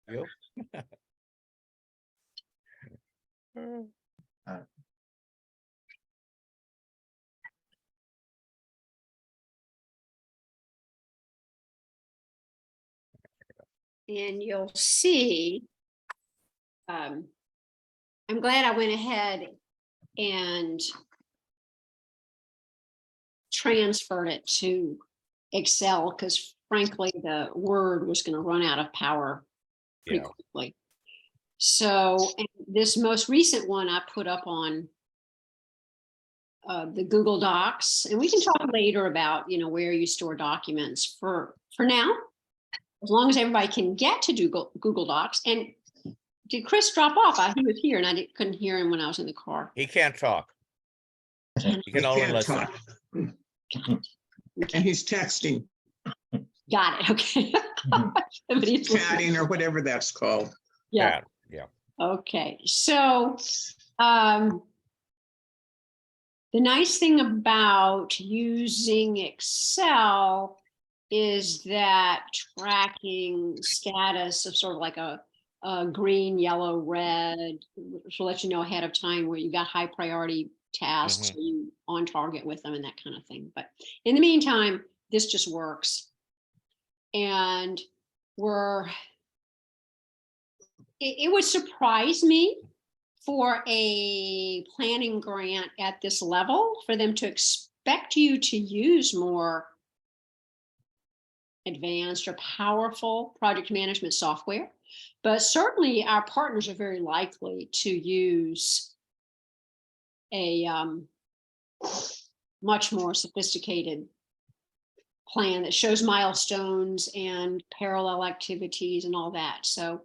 you. And you'll see, I'm glad I went ahead and transferred it to Excel because frankly, the Word was going to run out of power pretty Yeah. quickly. So and this most recent one I put up on the Google Docs, and we can talk later about, where you store documents. For now, as long as everybody can get to Google Docs. And did Chris drop off? He was here and I couldn't hear him when I was in the car. He can't talk. He can only listen. Talk. And he's texting, Got it. Okay. Somebody's listening. chatting, or whatever that's called. Yeah. Yeah. Okay. So the nice thing about using Excel is that tracking status of sort of like a green, yellow, red, which will let you know ahead of time where you got high priority tasks, are you on target with them and that kind of thing. But in the meantime, this just works. And it would surprise me for a planning grant at this level for them to expect you to use more advanced or powerful project management software. But certainly our partners are very likely to use a much more sophisticated plan that shows milestones and parallel activities and all that. So,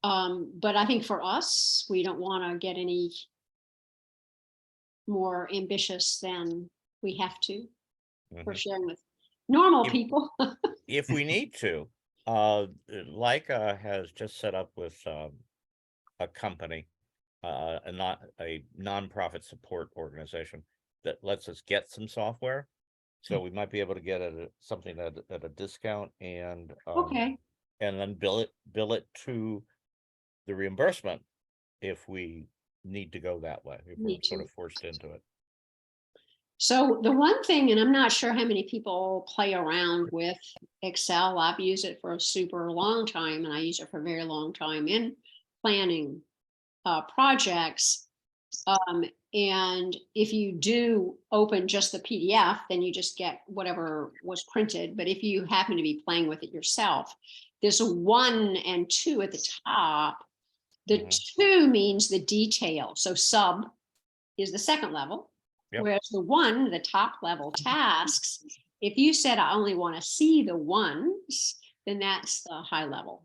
but I think for us, we don't want to get any more ambitious than we have to for sharing with normal people. If we need to, Leica has just set up with a company, a nonprofit support organization that lets us get some software. So we might be able to get something at a discount and Okay. and then bill it to the reimbursement if we need to go that way, if we're sort of forced into it. So the one thing, and I'm not sure how many people play around with Excel. I've used it for a super long time, and I use it for a very long time in planning projects. And if you do open just the PDF, then you just get whatever was printed. But if you happen to be playing with it yourself, there's a 1 and 2 at the top. The 2 means the detail. So sub is the second level. Yep. Whereas the 1, the top level tasks, if you said, I only want to see the ones, then that's the high level.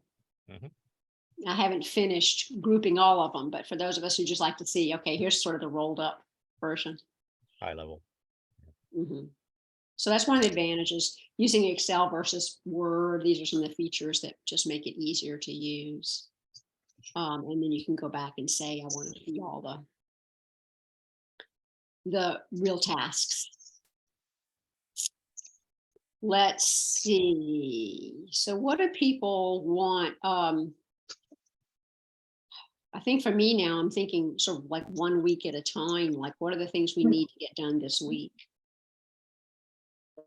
I haven't finished grouping all of them, but for those of us who just like to see, okay, here's sort of the rolled up version. High level. So that's one of the advantages using Excel versus Word. These are some of the features that just make it easier to use. And then you can go back and say, I want to see all the real tasks. Let's see. So what do people want? I think for me now, I'm thinking sort of like 1 week at a time. Like, what are the things we need to get done this week?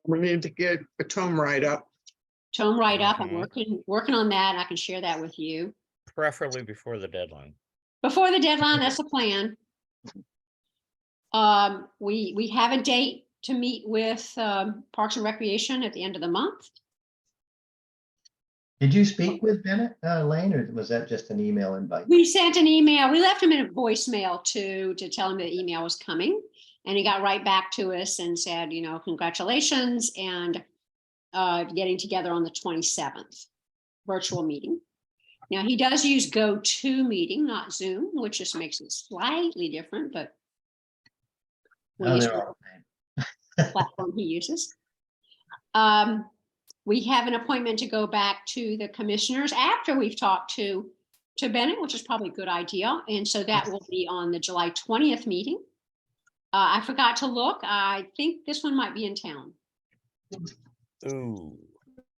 We need to get a tome write-up. Tome write-up. I'm working on that. I can share that with you. Preferably before the deadline. Before the deadline, that's the plan. We have a date to meet with Parks and Recreation at the end of the month. Did you speak with Bennett Lane, or was that just an email invite? We sent an email. We left him in a voicemail to tell him the email was coming, and he got right back to us and said, congratulations, and getting together on the 27th, virtual meeting. Now he does use GoToMeeting, not Zoom, which just makes it slightly different, but They're all the same. platform he uses. We have an appointment to go back to the commissioners after we've talked to Bennett, which is probably a good idea. And so that will be on the July 20th meeting. I forgot to look. I think this one might be in town. Ooh.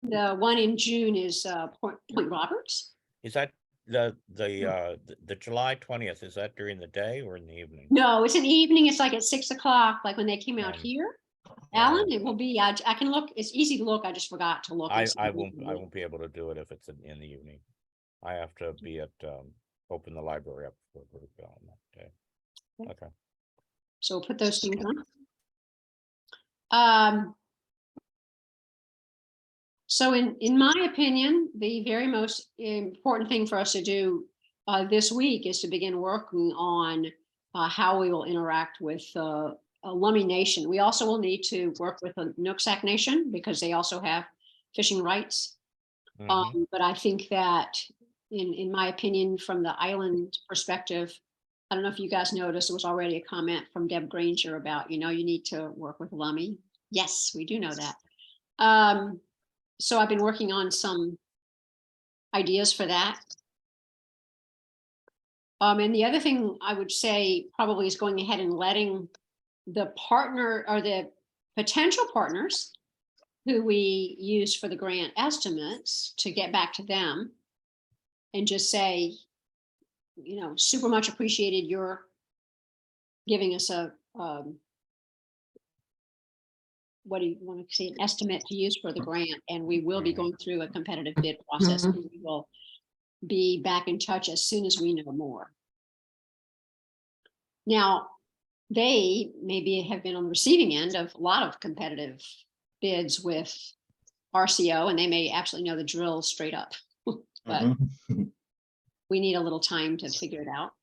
The one in June is Point Roberts. Is that the July 20th, is that during the day or in the evening? No, it's an evening. It's like at 6 o'clock, like when they came out Um, here. yeah. Alan, it will be, I can look, it's easy to look. I just forgot to look. and see I when it is. won't be able to do it if it's in the evening. I have to be at, open the library up for a group on that day. Okay. Okay. So we'll put those things on. So in my opinion, the very most important thing for us to do this week is to begin working on how we will interact with Lummi Nation. We also will need to work with the Nooksack Nation because they also have fishing rights. Mhm. But I think that in my opinion, from the island perspective, I don't know if you guys noticed, there was already a comment from Deb Granger about, you need to work with Lummi. Yes, we do know that. So I've been working on some ideas for that. And the other thing I would say probably is going ahead and letting the partner or the potential partners who we use for the grant estimates to get back to them and just say, super much appreciated your giving us a, what do you want to say, an estimate to use for the grant, and we will be going through a competitive bid process. Mhm. We will be back in touch as soon as we know more. Now, they maybe have been on the receiving end of a lot of competitive bids with RCO, and they may actually know the drill straight up, but Mhm. we need a little time to figure it out.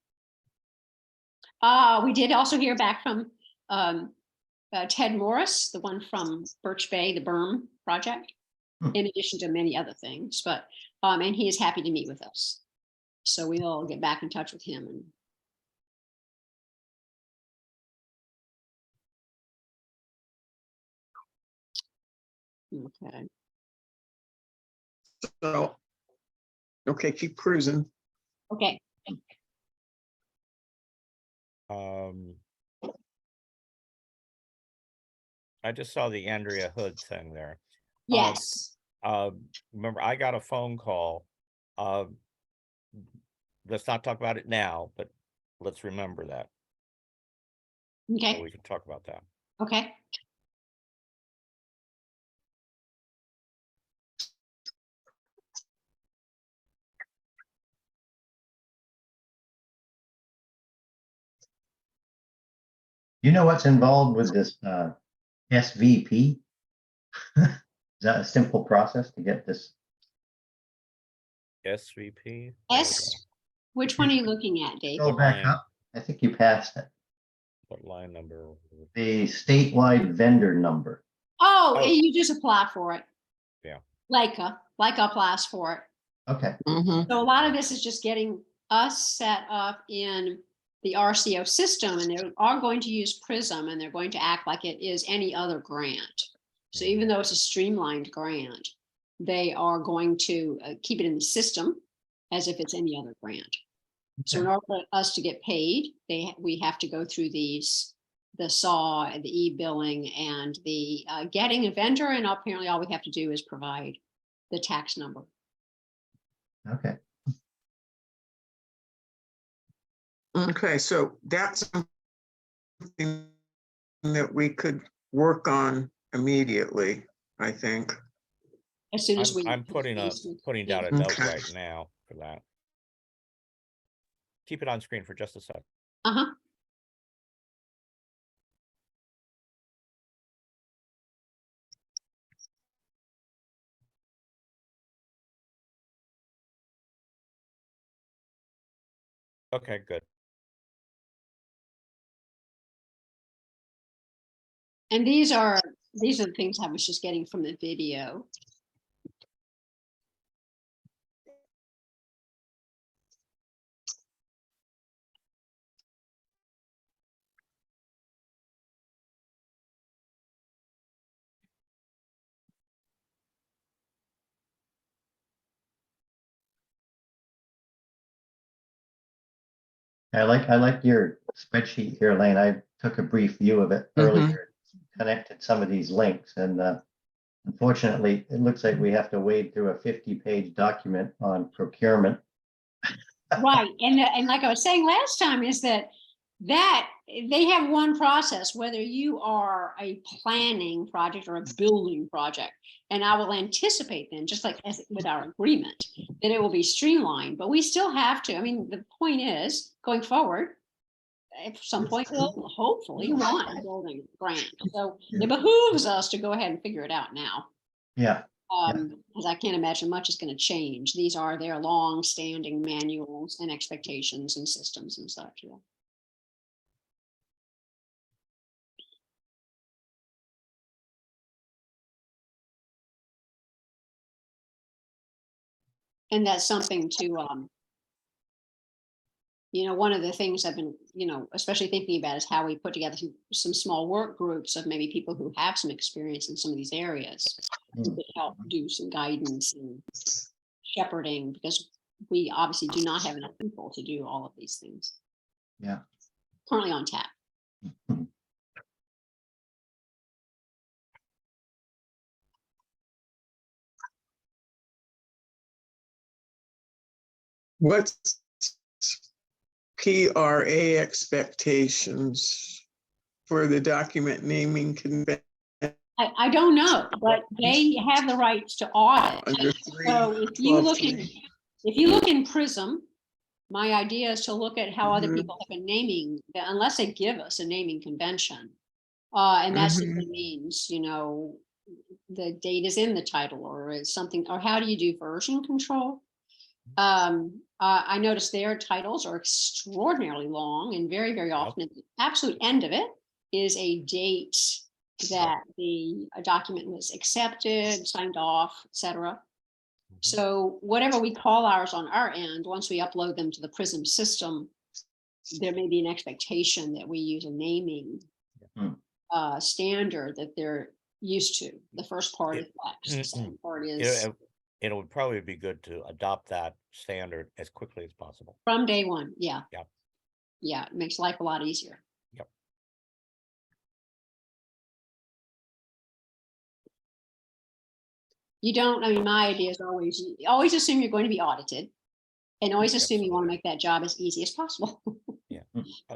We did also hear back from Ted Morris, the one from Birch Bay, the berm project, in addition to many other things, but, and he is happy to meet with us. So we'll get back in touch with him. Okay. So, okay, keep cruising. Okay. I just saw the Andrea Hood thing there. Yes. Remember, I got a phone call. Let's not talk about it now, but let's remember that. So Okay. we can talk about that. Okay. You know what's involved with this SVP? Is that a simple process to get this? SVP? S, which one are you looking at, Dave? Go back up. I think you passed it. What line number? The statewide vendor number. Oh, Oh. you just apply for it. Yeah. Leica applies for it. Okay. Mhm. So a lot of this is just getting us set up in the RCO system, and they are going to use Prism, and they're going to act like it is any other grant. So even though it's a streamlined grant, they are going to keep it in the system as if it's any other grant. So in order for us to get paid, we have to go through the SAW and the e-billing and the getting a vendor, and apparently all we have to do is provide the tax number. Okay. Okay, so that's something that we could work on immediately, I think. As soon as I'm putting down a note Okay. right now for that. Keep it on screen for just a sec. Uh-huh. Okay, good. And these are the things I was just getting from the video. I like your spreadsheet here, Elaine. I took a brief view of it earlier, connected some of these links, and unfortunately, it looks like we have to wade through a 50-page document on procurement Right, and like I was saying last time, is that they have one process, whether you are a planning project or a building project. And I will anticipate then, just like as with our agreement, that it will be streamlined, but we still have to, I mean, the point is, going forward, at some point, we'll hopefully want a building grant. So it behooves us to go ahead and figure it out now. Yeah, Because I can't imagine much is going to change. These are their long-standing manuals and expectations and systems and such. Yeah. And that's something to, one of the things I've been, especially thinking about is how we put together some small work groups of maybe people who have some experience in some of these areas who could help do some guidance and shepherding, because we obviously do not have enough people to do all of these things. yeah. Currently on tap. What's PRA expectations for the document naming convention I don't know, but they have the rights to audit. under So if you look in, 3:12:3? if you look in Prism, my idea is to look at how other Mhm. people have been naming, unless they give us a naming convention. And that simply means, the date is in the title, or is something, or how do you do version control? I noticed their titles are extraordinarily long, and very, very often at the absolute end of it is a date that the document was accepted, signed off, etc. So whatever we call ours on our end, once we upload them to the Prism system, there may be an expectation that we use a naming standard that they're used to. The first part is X, the second part is It would probably be good to adopt that standard as quickly as possible. from day one. Yeah. Yep. Yeah, it makes life a lot easier. Yep. You don't, I mean, my idea is always, you always assume you're going to be audited, and always assume you want to Absolutely. make that job as easy as possible.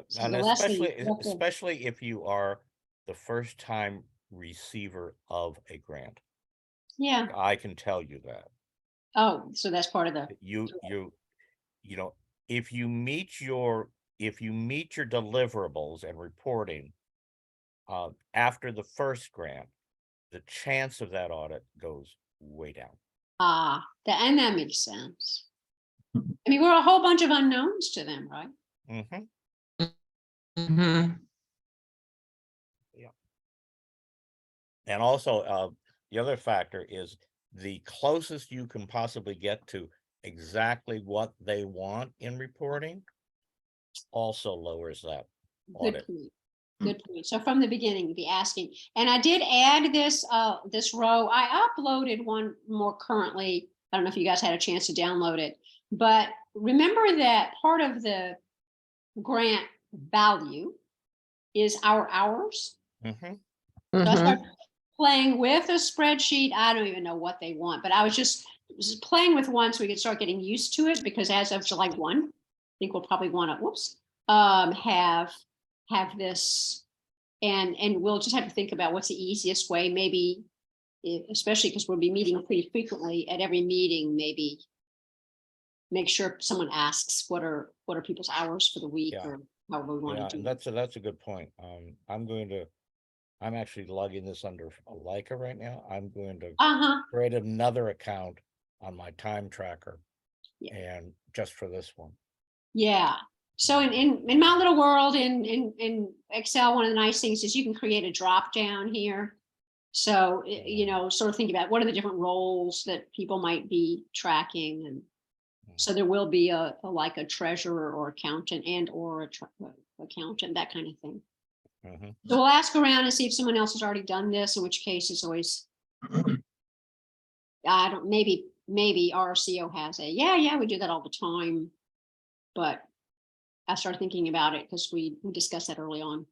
So And the less they- especially if you are the first time receiver of a grant. Yeah. I can tell you that. Oh, so that's part of the, You know, if you meet your deliverables and reporting after the first grant, the chance of that audit goes way down. and that makes sense. I mean, we're a whole bunch of unknowns to them, right? Mm-hmm. Mhm. And also, the other factor is the closest you can possibly get to exactly what they want in reporting also lowers that Good audit. point. Good point. So from the beginning, be asking, and I did add this, this row. I uploaded one more currently. I don't know if you guys had a chance to download it, but remember that part of the grant value is our hours. Mm-hmm. So I Mhm. started playing with a spreadsheet. I don't even know what they want, but I was just playing with one so we could start getting used to it, because as of July 1, I think we'll probably want to, have this, and we'll just have to think about what's the easiest way, maybe, especially because we'll be meeting pretty frequently. At every meeting, maybe make sure someone asks what are people's hours for the week, Yeah. or however we want Yeah, to do and it. that's a good point. I'm actually logging this under Leica right now. I'm going to Uh-huh. create another account on my time tracker, Yeah. and just for this one. Yeah. So in my little world in Excel, one of the nice things is you can create a drop down here. So, sort of think about what are the different roles that people might be tracking. And so there will be like a treasurer or accountant or accountant, that kind of thing. Mhm. So we'll ask around and see if someone else has already done this, in which case it's always, maybe RCO has yeah, we do that all the time. But I started thinking about it because we discussed that early on.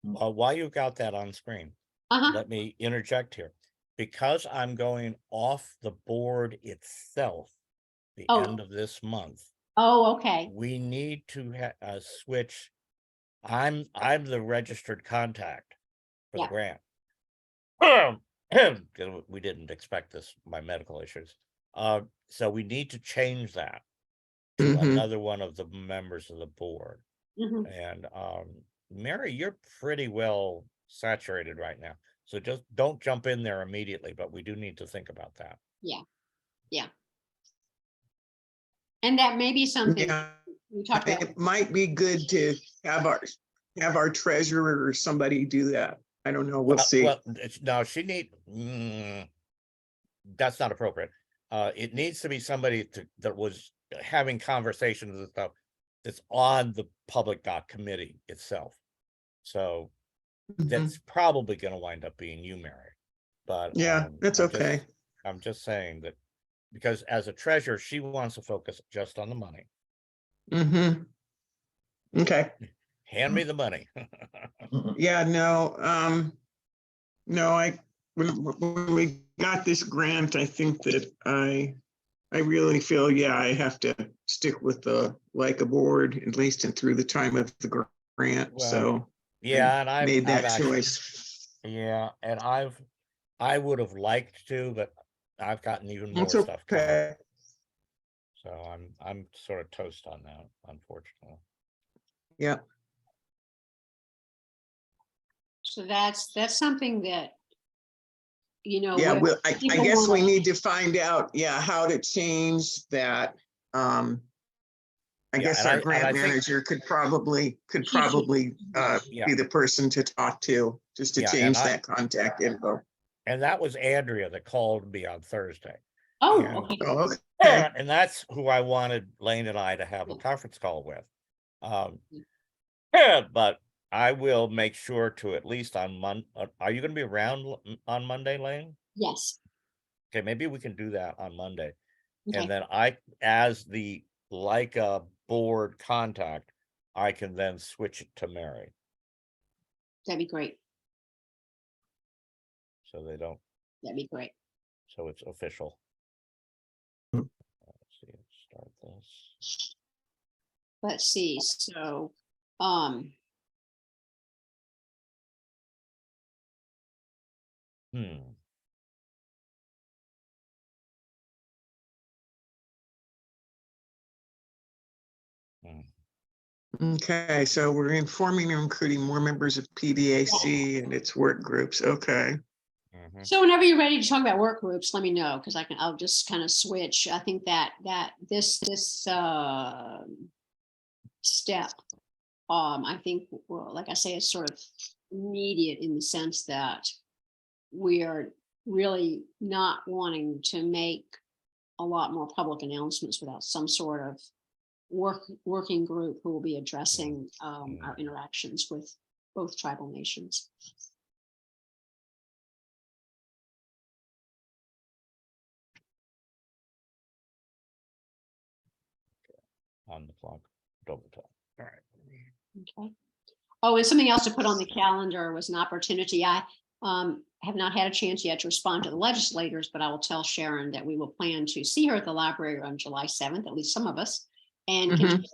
While you've got that on screen, Uh-huh. let me interject here. Because I'm going off the board itself the Oh. end of this month, Oh, okay. We need to switch. I'm the registered contact for the Yeah. grant. 'Cause we didn't expect this, my medical issues. So we need to change that to Mhm. another one of the members of the board. Mhm. And Mary, you're pretty well saturated right now. So just don't jump in there immediately, but we do need to think about that. Yeah. And that may be something Yeah, we talked about. it might be good to have our treasurer or somebody do that. I don't know, we'll see. Well, no, that's not appropriate. It needs to be somebody that was having conversations and stuff that's on the public doc committee itself. So Mhm. that's probably gonna wind up being you, Mary. But Yeah, that's okay. I'm just saying that because as a treasurer, she wants to focus just on the money. Mm-hmm. Okay, Hand me the money. yeah, no, when we got this grant, I think that I really feel, yeah, I have to stick with the like a board, at least and through the time of the grant, Well, so. Yeah, and Made I've that actually, choice. yeah, and I would have liked to, but I've gotten even more It's stuff coming. okay. So I'm sort of toast on that, unfortunately. Yeah, So that's something that, yeah, what well, I people guess we wanna- need to find out, yeah, how to change that. I Yeah, guess and our I grant think- manager could probably Yeah. be the person to talk to, just to Yeah, and change I- that contact info. And that was Andrea that called me on Thursday. Oh, And- okay. Oh, okay. And that's who I wanted Lane and I to have a Yeah. conference call with. But I will make sure to at least on are you gonna be around on Monday, Lane? Yes. Okay, maybe we can do that on Monday. Okay. And then as the Leica board contact, I can then switch it to Mary, That'd be great. so they don't, That'd be great. so it's official. Hmm. Let's see, let's start this. Let's see. So, Hmm. Okay, so we're informing and recruiting more members of PDAC and its work groups, okay. Mhm. so whenever you're ready to talk about work groups, let me know, because I'll just kind of switch. I think that this step, I think, well, like I say, it's sort of immediate in the sense that we are really not wanting to make a lot more public announcements without some sort of working group who will be addressing our interactions with both tribal nations. On the clock, double tap. All right. Okay. Oh, and something else to put on the calendar was an opportunity. I have not had a chance yet to respond to the legislators, but I will tell Sharon that we will plan to see her at the library on July 7th, at least some of us. And Mhm.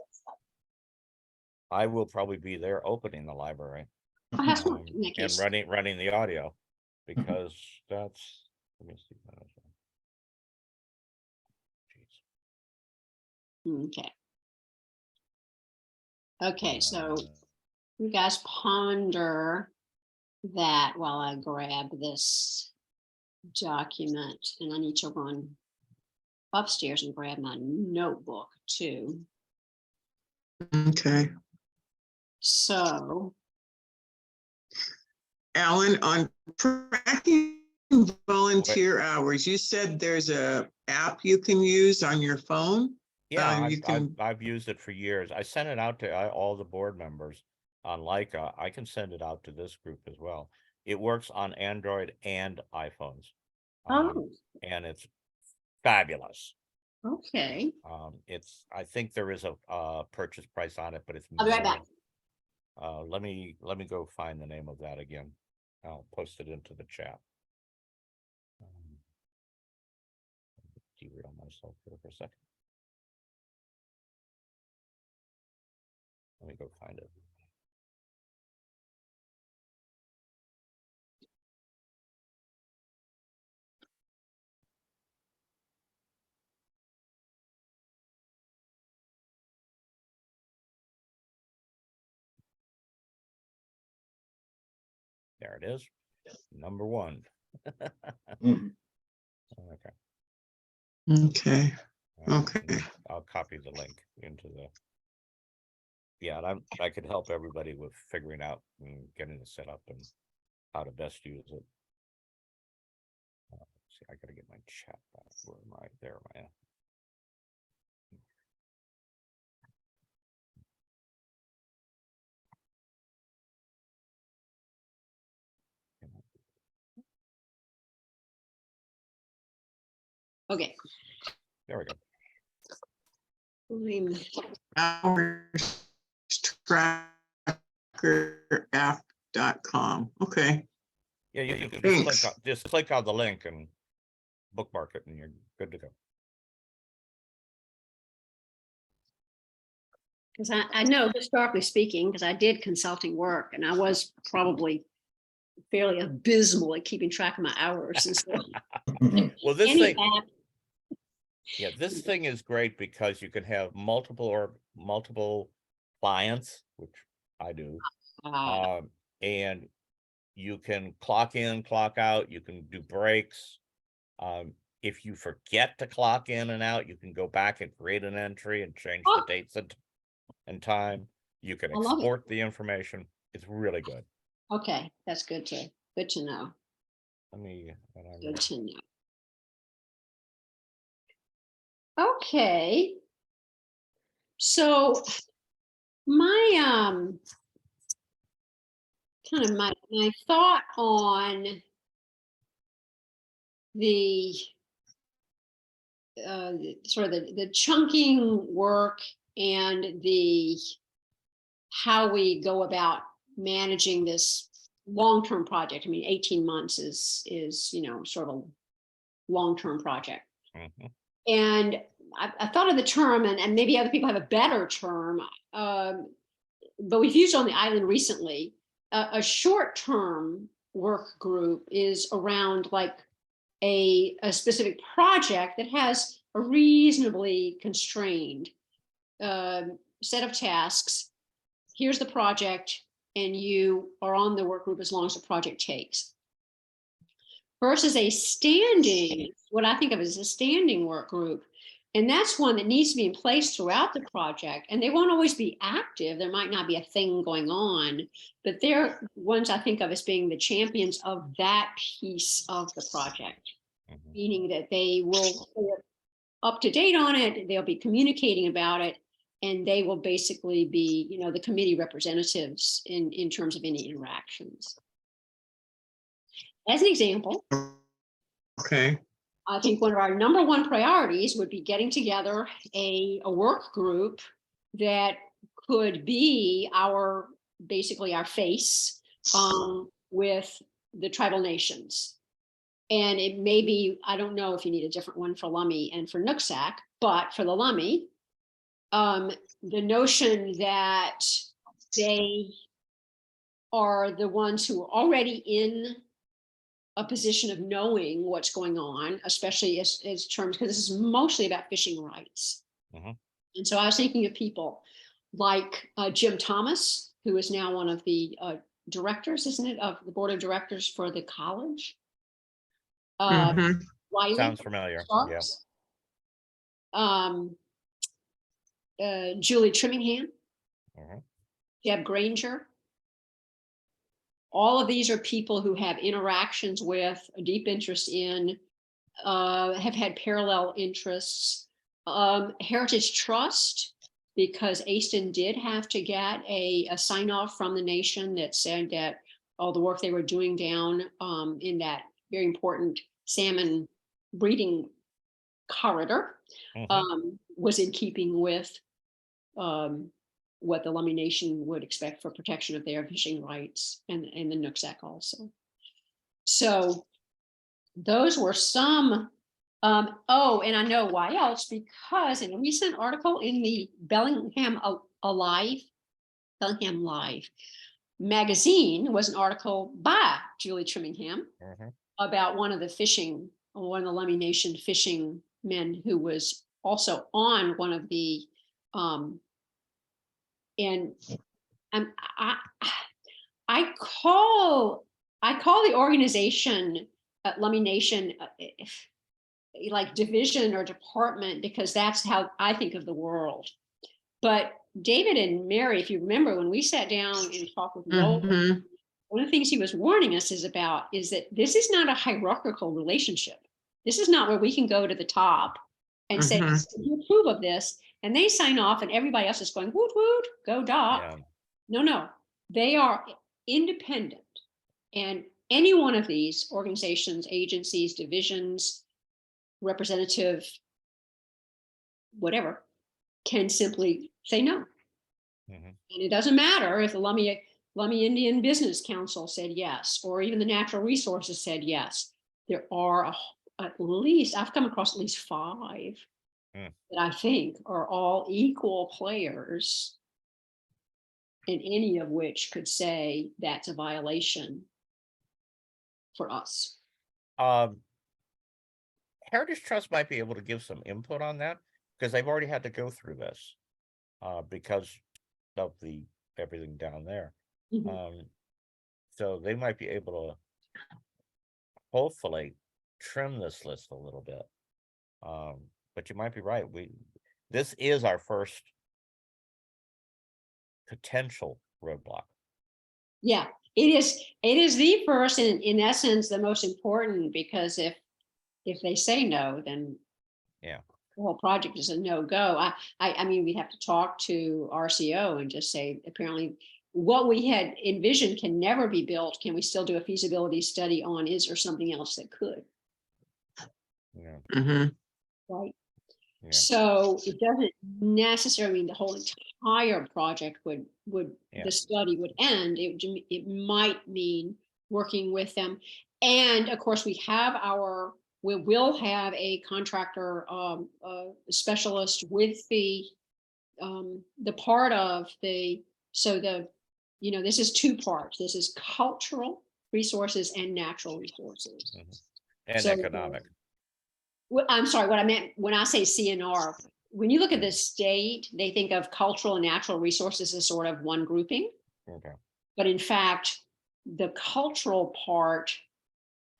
I will probably be there opening the library. perhaps not um, in that and case. running the audio, because that's, let me see. Jeez. Okay. Okay, so Uh, you guys ponder that while I grab this document, and I need to run upstairs and grab my notebook too. Okay, So, Alan, on tracking volunteer hours, you said there's a app you can use on your phone? Yeah, You can, I've used it for years. I sent it out to all the board members on Leica. I can send it out to this group as well. It works on Android and iPhones. oh, And it's fabulous. okay. I think there is a purchase price on it, but it's I'll be right back. let me go find the name of that again. I'll post it into the chat. Derail myself here for a second. me go find it. There it is. Number 1. Mhm. Okay. Okay, and Okay. I'll copy the link into the. Yeah, and I could help everybody with figuring out and getting it set up and how to best use it. See, I gotta get my chat back. Where am I? There am I at? Okay. There we go. Hours tracker app.com. Okay, Yeah, you can Thanks. just click on the link and bookmark it, and you're good to go. Because I know historically speaking, because I did consulting work and I was probably fairly abysmal at keeping track of my hours. And so Well, this any thing, app, yeah, this thing is great because you can have multiple clients, which I do. And you can clock in, clock out, you can do breaks. If you forget to clock in and out, you can go back and create an entry and change the Oh. dates and time. You can I love it. export the information. It's really good. Okay, that's good to know. Let me. Good to know. Okay. So my kind of my thought on the sort of the chunking work and the how we go about managing this long-term project. I mean, 18 months is sort of a long-term project. Mhm. And I thought of the term, and maybe other people have a better term, but we've used on the island recently. A short-term work group is around like a specific project that has a reasonably constrained set of tasks. Here's the project, and you are on the work group as long as the project takes. Versus a standing, what I think of as a standing work group. And that's one that needs to be in place throughout the project. And they won't always be active. There might not be a thing going on, but they're ones I think of as being the champions of that piece of the project, Mhm. meaning that they will stay up to date on it. They'll be communicating about it. And they will basically be, the committee representatives in terms of any interactions. As an example, okay, I think one of our number one priorities would be getting together a work group that could be basically our face with the tribal nations. And it may be, I don't know if you need a different one for Lummi and for Nooksack, but for the Lummi, the notion that they are the ones who are already in a position of knowing what's going on, especially as terms, because this is mostly about fishing rights. Mhm. And so I was thinking of people like Jim Thomas, who is now one of the directors, isn't it, of the board of directors for the college. Mhm. Wiley Sounds familiar. Starks, Julie Trimmingham, Mhm. Deb Granger. All of these are people who have interactions with, a deep interest in, have had parallel interests. Heritage Trust, because Easton did have to get a sign off from the nation that said that all the work they were doing down in that very important salmon breeding corridor Mhm. was in keeping with what the Lummi Nation would expect for protection of their fishing rights, and the Nooksack also. So those were some. Oh, and I know why else, because in a recent article in the Bellingham Alive Bellingham Live magazine was an article by Julie Trimmingham Mhm. about one of the Lummi Nation fishing men who was also on one of the, and I'm, I call the organization Lummi Nation like division or department, because that's how I think of the world. But David and Mary, if you remember, when we sat down and talked with Noel, Mhm. one of the things he was warning us is that this is not a hierarchical relationship. This is not where we can go to the top and say, you approve of this, and they sign off and everybody else is going, woot, woot, go dot. Yeah. No, they are independent. And any one of these organizations, agencies, divisions, representative, whatever, can simply say no. Mhm. And it doesn't matter if the Lummi Indian Business Council said yes, or even the Natural Resources said yes. There are at least, I've come across at least 5 that I think are all equal players, and any of which could say that's a violation for us. Heritage Trust might be able to give some input on that, because they've already had to go through this, because of everything down there. Mhm. So they might be able to hopefully trim this list a little bit. But you might be right. This is our first potential roadblock. Yeah, it is. It is the first, and in essence, the most important, because if they say no, then Yeah. the whole project is a no-go. I mean, we'd have to talk to RCO and just say, apparently, what we had envisioned can never be built. Can we still do a feasibility study on? Is there something else that could? Yeah. Mhm. Right. Yeah. So it doesn't necessarily mean the whole entire project would Yeah. the study would end. It might mean working with them, and of course we will have a contractor specialist with the part of the this is 2 parts. This is cultural resources and natural resources. And So economic. I'm sorry, what I meant when I say CNR, when you look at the state, they think of cultural and natural resources as sort of one grouping. Okay. But in fact, the cultural part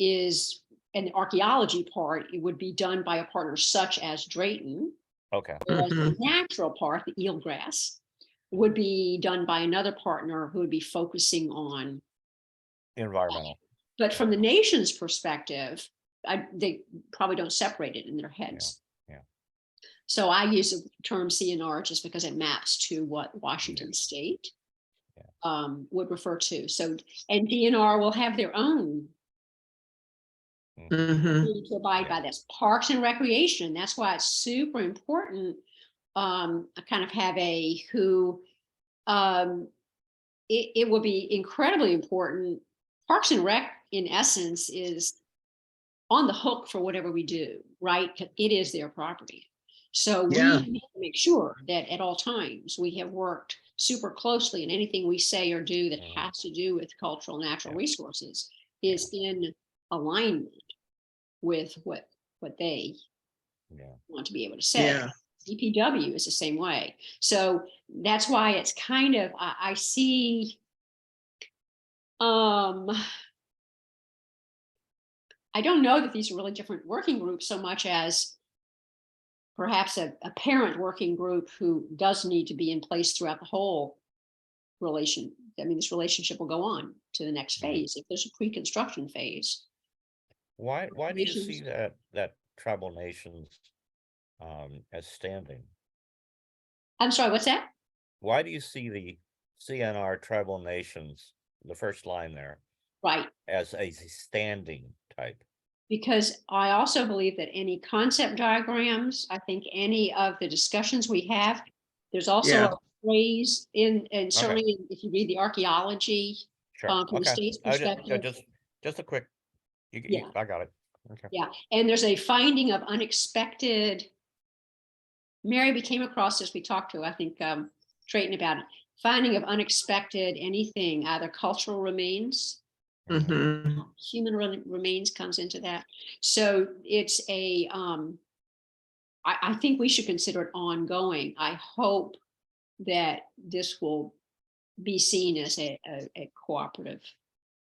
is, and the archaeology part, it would be done by a partner such as Drayton. Okay. Whereas the natural part, the eelgrass, would be done by another partner who would be focusing on Environmental. But from the nation's perspective, they probably don't separate it in their heads. Yeah. So I use the term CNR just because it maps to what Washington State would refer to. So, and DNR will have their own to abide by this. Parks and Recreation, that's why it's super important. I kind of have it will be incredibly important. Parks and Rec, in essence, is on the hook for whatever we do, right? It is their property. So we have to make sure that at all times we have worked super closely, and anything we say or do that has to do with cultural natural resources is in alignment with what they want to be able to say. Yeah. DPW is the same way. So that's why it's kind of, I see, I don't know that these are really different working groups so much as perhaps a parent working group who does need to be in place throughout the whole relation. I mean, this relationship will go on to the next phase if there's a pre-construction phase. Why do you see that tribal nations as standing? I'm sorry, what's that? Why do you see the CNR tribal nations, the first line there, right, as a standing type? Because I also believe that any concept diagrams, I think any of the discussions we have, there's also a phrase and certainly if you read the archaeology from the state's perspective. Just a quick, I got it. Okay. Yeah, and there's a finding of unexpected. Mary, we came across this, we talked to, I think, Drayton about it. finding of unexpected anything, either cultural remains, Mhm. human remains comes into that. So it's I think we should consider it ongoing. I hope that this will be seen as a cooperative.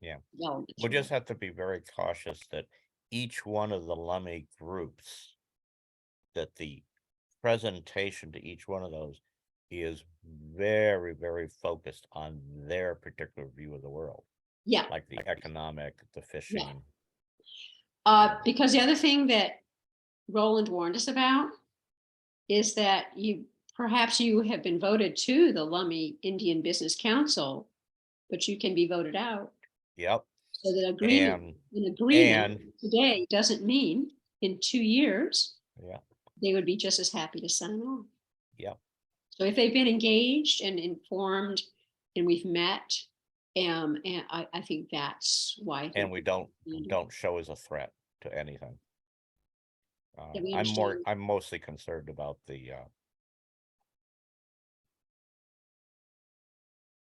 Yeah. development We'll tool. just have to be very cautious that each one of the Lummi groups, that the presentation to each one of those is very, very focused on their particular view of the world, Yeah, like the economic, the fishing. because the other thing that Roland warned us about is that perhaps you have been voted to the Lummi Indian Business Council, but you can be voted out. Yep. So that agreement, And an agreement and- today doesn't mean in 2 years, yeah, they would be just as happy to sign on. yep. So if they've been engaged and informed and we've met, and I think that's why. I And think we understand. don't show as a threat to anything. That we I'm understand. mostly concerned about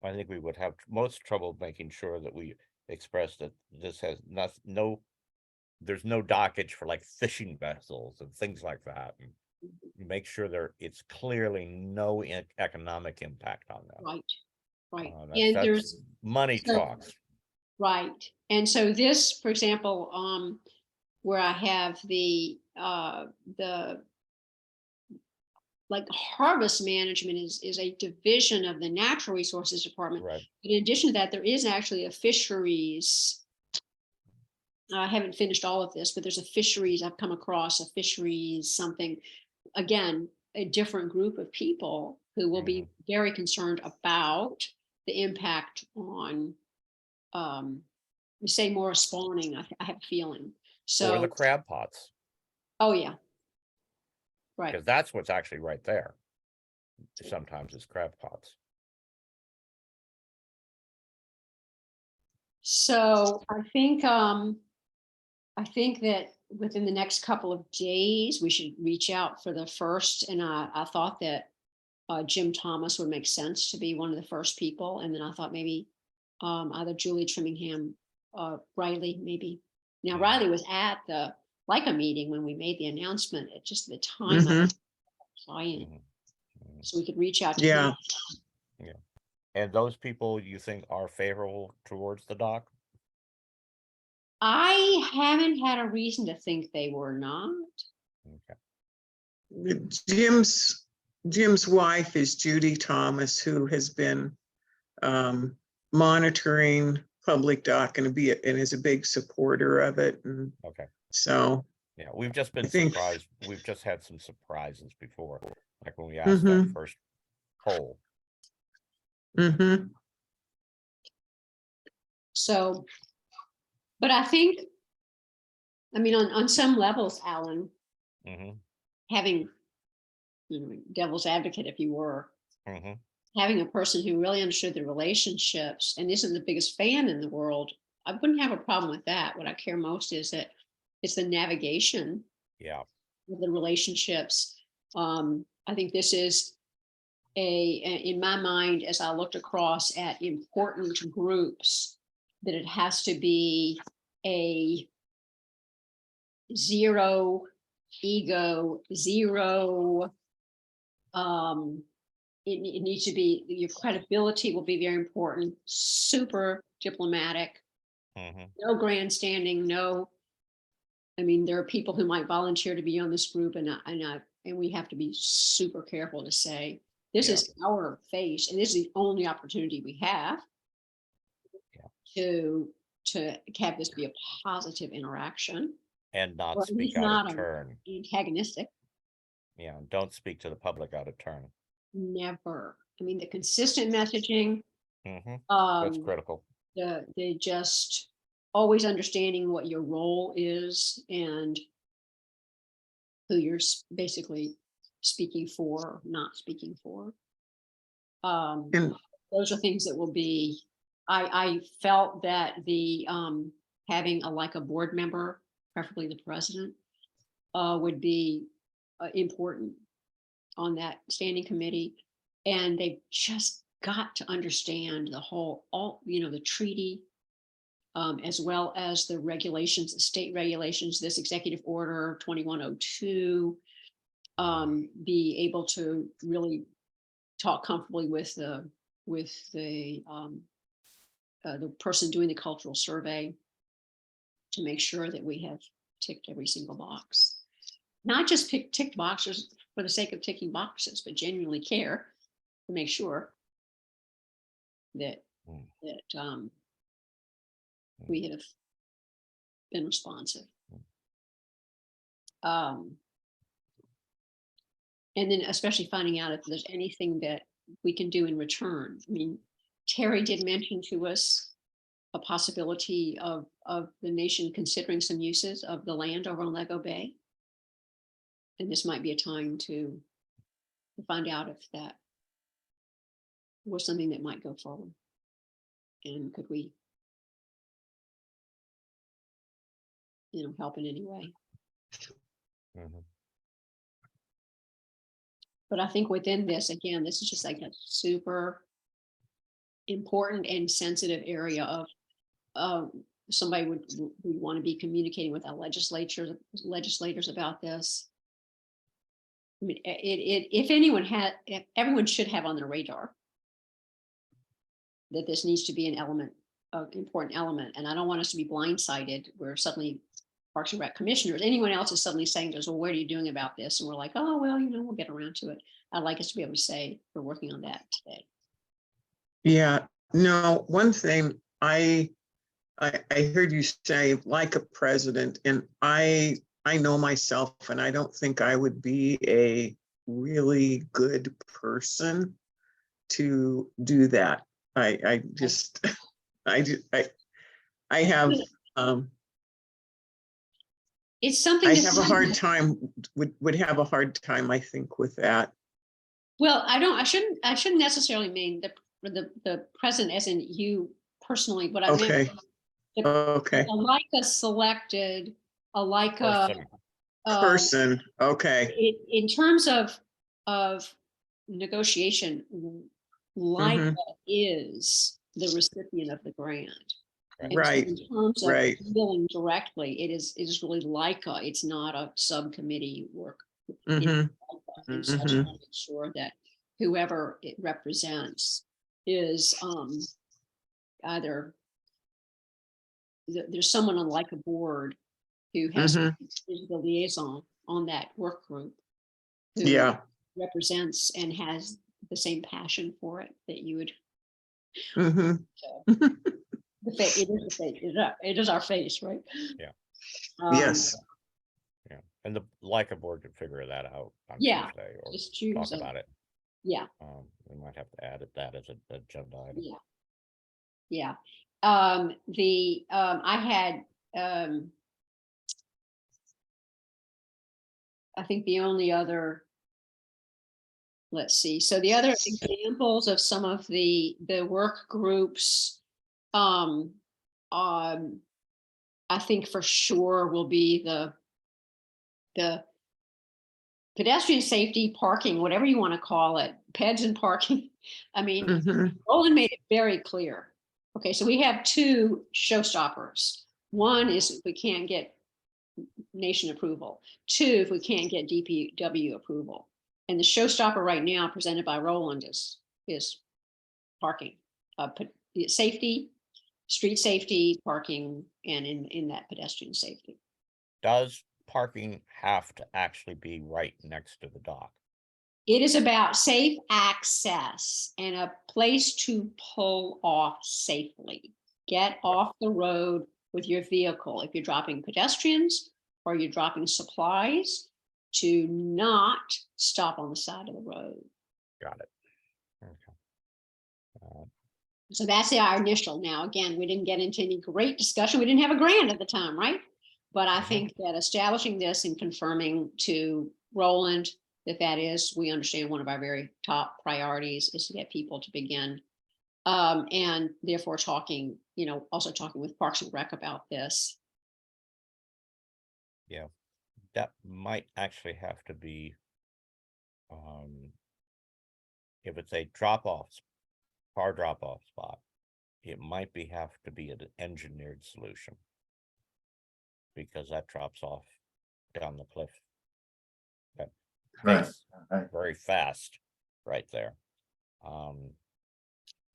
I think we would have most trouble making sure that we express that this has there's no dockage for like fishing vessels and things like that. And make sure it's clearly no economic impact on them. Right. That's there's money so- talks. Right. And so this, for example, where I have the like harvest management is a division of the Natural Resources Department. Right. But in addition to that, there is actually a fisheries. I haven't finished all of this, but there's a fisheries, I've come across a fisheries something, again, a different group of people who will be very concerned about the impact on, we say more spawning, I have a feeling. Or the So, crab pots, oh yeah. Right. because that's what's actually right there. Sometimes it's crab pots. So I think that within the next couple of days, we should reach out for the first, and I thought that Jim Thomas would make sense to be one of the first people, and then I thought maybe either Julie Trimmingham, Riley, maybe. Now Riley was at the Leica meeting when we made the announcement. At just the time of Mhm. the client, Mhm. so we could reach out to Yeah. him. And those people you think are favorable towards the dock? I haven't had a reason to think they were not. Okay. Jim's wife is Judy Thomas, who has been monitoring public dock and is a big supporter of it. And Okay. so, Yeah, we've just been I think- surprised. We've just had some surprises before, like when we asked that first poll. mhm. So, but I think, I mean, on some levels, Alan, Mhm, having, devil's advocate, if you were, mhm. having a person who really understood the relationships and isn't the biggest fan in the world, I wouldn't have a problem with that. What I care most is that it's the navigation Yeah, of the relationships. I think this is in my mind, as I looked across at important groups, that it has to be a zero ego, zero. It needs to be, your credibility will be very important, super diplomatic, mhm, no grandstanding, no. I mean, there are people who might volunteer to be on this group, and we have to be super careful to say, this is our face, and this is the only opportunity we have to have this be a positive interaction, and or not at speak least out not of turn. antagonistic. Yeah, don't speak to the public out of turn. Never. I mean, the consistent messaging, Mhm, that's um, critical. the just always understanding what your role is and who you're basically speaking for, not speaking for. And Those are things that will be, I felt that the having a board member, preferably the president, would be important on that standing committee. And they've just got to understand the whole, the treaty, as well as the regulations, the state regulations, this executive order 2102, be able to really talk comfortably with the person doing the cultural survey to make sure that we have ticked every single box. Not just ticked boxes for the sake of ticking boxes, but genuinely care to make sure that we have been responsive. And then especially finding out if there's anything that we can do in return. I mean, Terry did mention to us a possibility of the nation considering some uses of the land over on Lego Bay. And this might be a time to find out if that was something that might go forward. And could we, help in any way? Mhm. But I think within this, again, this is just like a super important and sensitive area of somebody would want to be communicating with our legislators about this. I mean, if everyone should have on their radar that this needs to be an important element. And I don't want us to be blindsided where suddenly Parks and Rec commissioners, anyone else is suddenly saying to us, well, what are you doing about this? And we're like, oh, well, we'll get around to it. I'd like us to be able to say we're working on that today. Yeah, no, one thing I heard you say, like a president, and I know myself, and I don't think I would be a really good person to do that. I just, I have, It's something I to have a hard time, would have a hard time, I think, with that. Well, I shouldn't necessarily mean the president as in you personally, but I Okay, meant okay, a selected, a Person. person, okay. in terms of negotiation, Leica Mhm. is the recipient of the grant. And so Right, in terms of right. dealing directly, it is really Leica. It's not a subcommittee work. Mhm, And so I just want to make sure that whoever it represents is either there's someone on like a board who has mhm. is the liaison on that work group who Yeah. represents and has the same passion for it that you would. Mhm. The face, it is the face. It is our face, right? Yeah. Yes, Yeah, and the Leica board could figure that out on Yeah, Tuesday or just choose talk about it. Yeah, We might have to add that as an agenda item. yeah. I had I think the only other, let's see. So the other examples of some of the work groups, I think for sure will be the pedestrian safety, parking, whatever you want to call it, peds and parking. I mean, mhm, Roland made it very clear. Okay, so we have two showstoppers. One is if we can't get nation approval. Two, if we can't get DPW approval. And the showstopper right now presented by Roland is parking, safety, street safety, parking, and in that pedestrian safety. Does parking have to actually be right next to the dock? It is about safe access and a place to pull off safely. Get off the road with your vehicle. If you're dropping pedestrians or you're dropping supplies, to not stop on the side of the road. Got it. Okay. So that's our initial. Now, again, we didn't get into any great discussion. We didn't have a grant at the time, right? But I think that establishing this and confirming to Roland that is, we understand one of our very top priorities is to get people to begin. And therefore talking, also talking with Parks and Rec about this. Yeah, that might actually have to be if it's a drop-off car drop-off spot, it might have to be an engineered solution. Because that drops off down the cliff. That Right, face right. very fast, right there.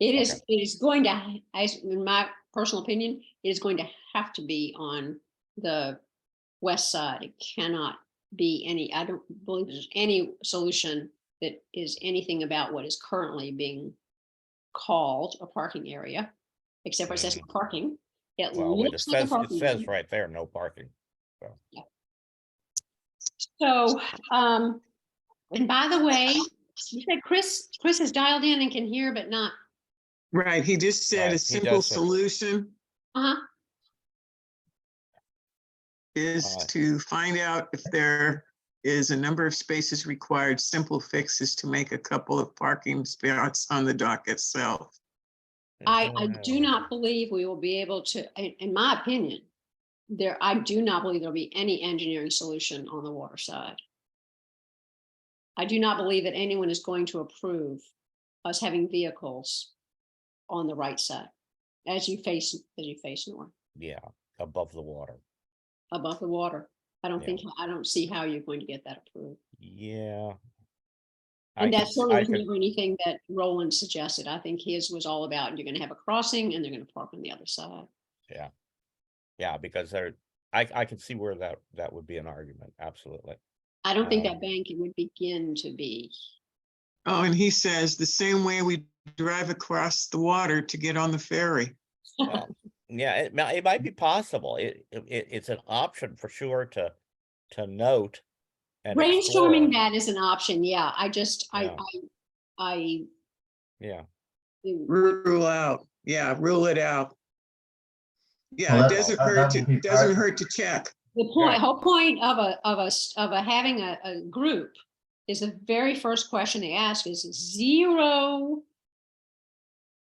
It is, Okay. it is going to, in my personal opinion, it is going to have to be on the west side. It cannot be any, I don't believe there's any solution that is anything about what is currently being called a parking area, except for it says no parking. It Well, it looks like a says, it parking says area. right there, no parking. So, and by the way, you said Chris is dialed in and can hear, but not, Right, he just said Right, a he simple does say- solution uh-huh, is Alright. to find out if there is a number of spaces required. Simple fix is to make a couple of parking spots on the dock itself. I do not believe we will be able to, in my opinion, I do not believe there'll be any engineering solution on the water side. I do not believe that anyone is going to approve us having vehicles on the right side as you face north, Yeah, above the water. above the water. I don't Yeah. think, I don't see how you're going to get that approved. Yeah. And that certainly I was could, never anything that Roland suggested. I think his was all about, you're gonna have a crossing and they're gonna park on the other side. yeah, because I can see where that would be an argument, absolutely. I don't think Um, that bank would begin to be. Oh, and he says the same way we drive across the water to get on the ferry. Well, yeah, it might be possible. It's an option for sure to note. And Brainstorming explore. that is an option, yeah, I just, Yeah. I Yeah, would- Rule out, yeah, rule it out. Yeah, Well, it that- doesn't that hurt would be to, doesn't part- hurt to check. the point, Right. whole point of having a group is the very first question they ask is zero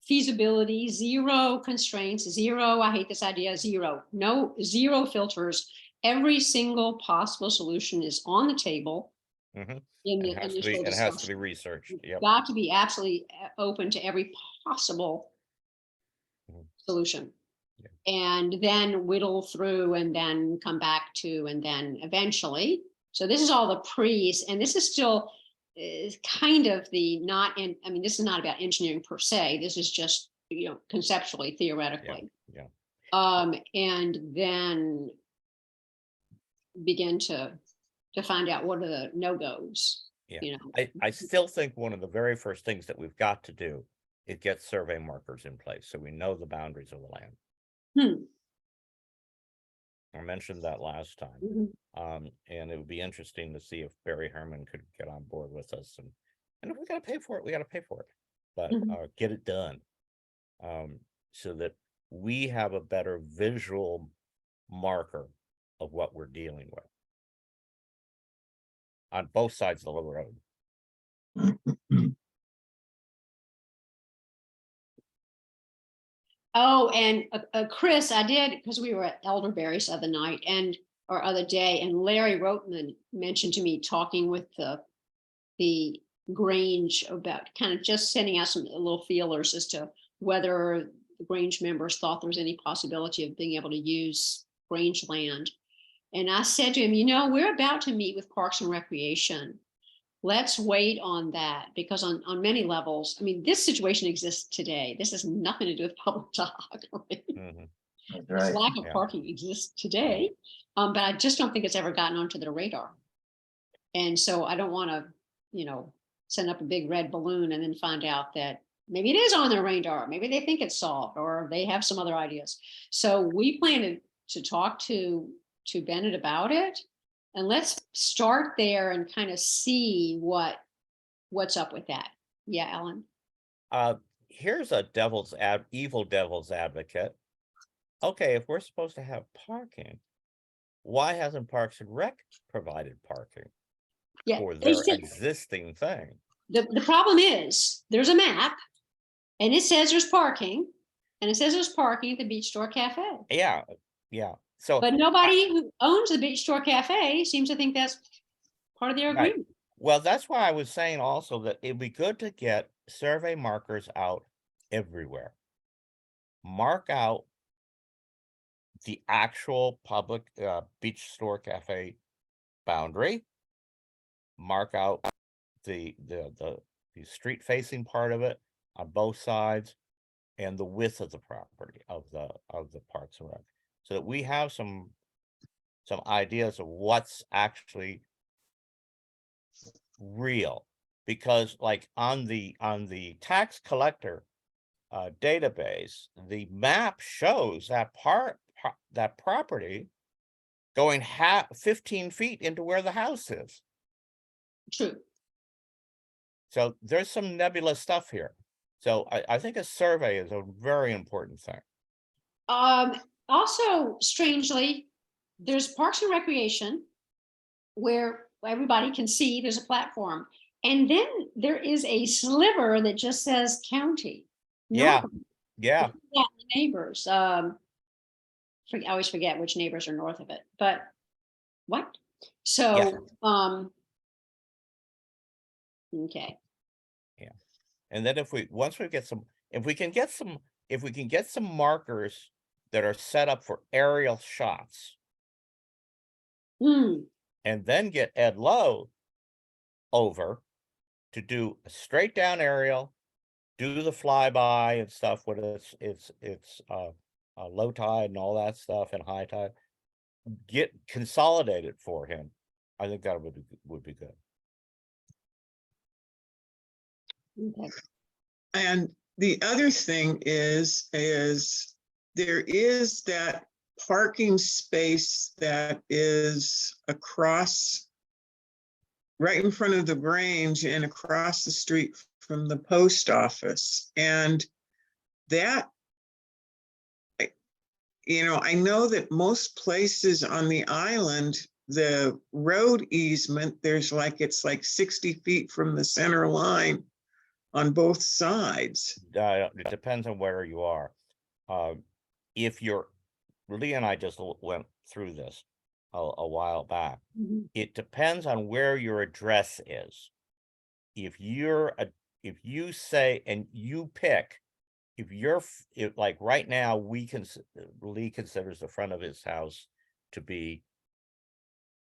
feasibility, zero constraints, zero, I hate this idea, zero, no, zero filters. Every single possible solution is on the table. Mhm. In the it has to be, initial it has to be discussion. researched, You've yep. got to be absolutely open to every possible Mhm. solution. Yeah. And then whittle through and then come back to, and then eventually. So this is all the pre's, and this is still kind of the not in, I mean, this is not about engineering per se. This is just, conceptually, theoretically. yeah. And then begin to find out what are the no-goes. Yeah. I still think one of the very first things that we've got to do is get survey markers in place, so we know the boundaries of the land. Hmm. I mentioned that last time. Mhm. And it would be interesting to see if Barry Herman could get on board with us, and if we gotta pay for it, we gotta pay for it, but Mhm. get it done. So that we have a better visual marker of what we're dealing with. On both sides of the road. Oh, and Chris, I did, because we were at Elderberries the other night or other day, and Larry Rotman mentioned to me talking with the Grange about kind of just sending out some little feelers as to whether the Grange members thought there was any possibility of being able to use Grange land. And I said to him, we're about to meet with Parks and Recreation. Let's wait on that, because on many levels, I mean, this situation exists today. This has nothing to do with public dock. Right? Mhm. That's This right. lack of Yeah. parking exists today, but I just don't think it's ever gotten onto the radar. And so I don't want to, send up a big red balloon and then find out that maybe it is on their radar. Maybe they think it's solved, or they have some other ideas. So we plan to talk to Bennett about it, and let's start there and kind of see what's up with that. Yeah, Ellen. Here's a evil devil's advocate. Okay, if we're supposed to have parking, why hasn't Parks and Rec provided parking Yeah, for they their said- existing thing? the problem is there's a map and it says there's parking, and it says there's parking at the Beach Store Cafe. Yeah. So, But nobody who owns the Beach Store Cafe seems to think that's part of their Right. agreement. well, that's why I was saying also that it'd be good to get survey markers out everywhere. Mark out the actual public beach store cafe boundary. Mark out the street facing part of it on both sides, and the width of the property of the Parks and Rec, so that we have some ideas of what's actually real. Because like on the tax collector database, the map shows that that property going 15 feet into where the house is. True. So there's some nebulous stuff here. So I think a survey is a very important thing. Also, strangely, there's Parks and Recreation where everybody can see there's a platform. And then there is a sliver that just says county. Yeah, North. yeah. Yeah, the neighbors. I always forget which neighbors are north of it, but what? So, okay. And then if we can get some markers that are set up for aerial shots, Hmm. and then get Ed Lowe over to do a straight down aerial, do the flyby and stuff when it's low tide and all that stuff and high tide, get consolidated for him. I think that would be good. Okay. And the other thing is there is that parking space that is across, right in front of the Grange and across the street from the post office. And that, I know that most places on the island, the road easement, it's like 60 feet from the center line on both sides. It depends on where you are. If you're, Lee and I just went through this a while back. Mhm. It depends on where your address is. If you say, and you pick, if like right now, Lee considers the front of his house to be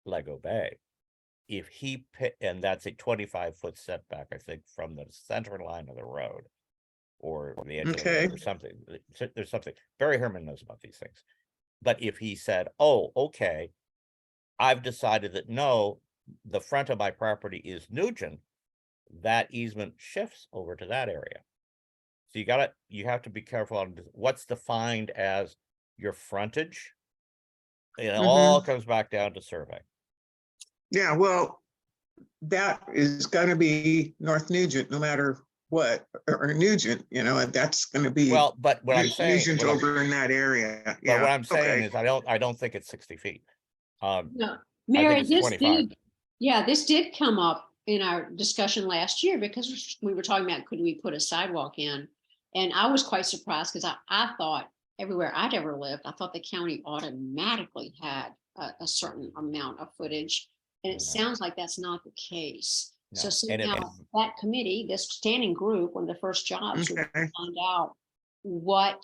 Lego Bay. If he and that's a 25-foot setback, I think, from the center line of the road or the edge of the road or something. There's something. Barry Herman knows about these things. But if he said, oh, okay, I've decided that no, the front of my property is Nugent, that easement shifts over to that area. So you have to be careful on what's defined as your frontage. It all comes back down to survey. Yeah, well, that is going to be North Nugent, no matter what, or Nugent, that's going to be. Well, but what I'm saying, Nugent over in that area. But Yeah. what I'm saying is, I don't think it's 60 feet. No, Mary, it's this 25. this did come up in our discussion last year because we were talking about could we put a sidewalk in? And I was quite surprised because I thought everywhere I'd ever lived, I thought the county automatically had a certain amount of footage. And it sounds like that's not the case. No. So And somehow that committee, this standing group, one of the first jobs was to find out what,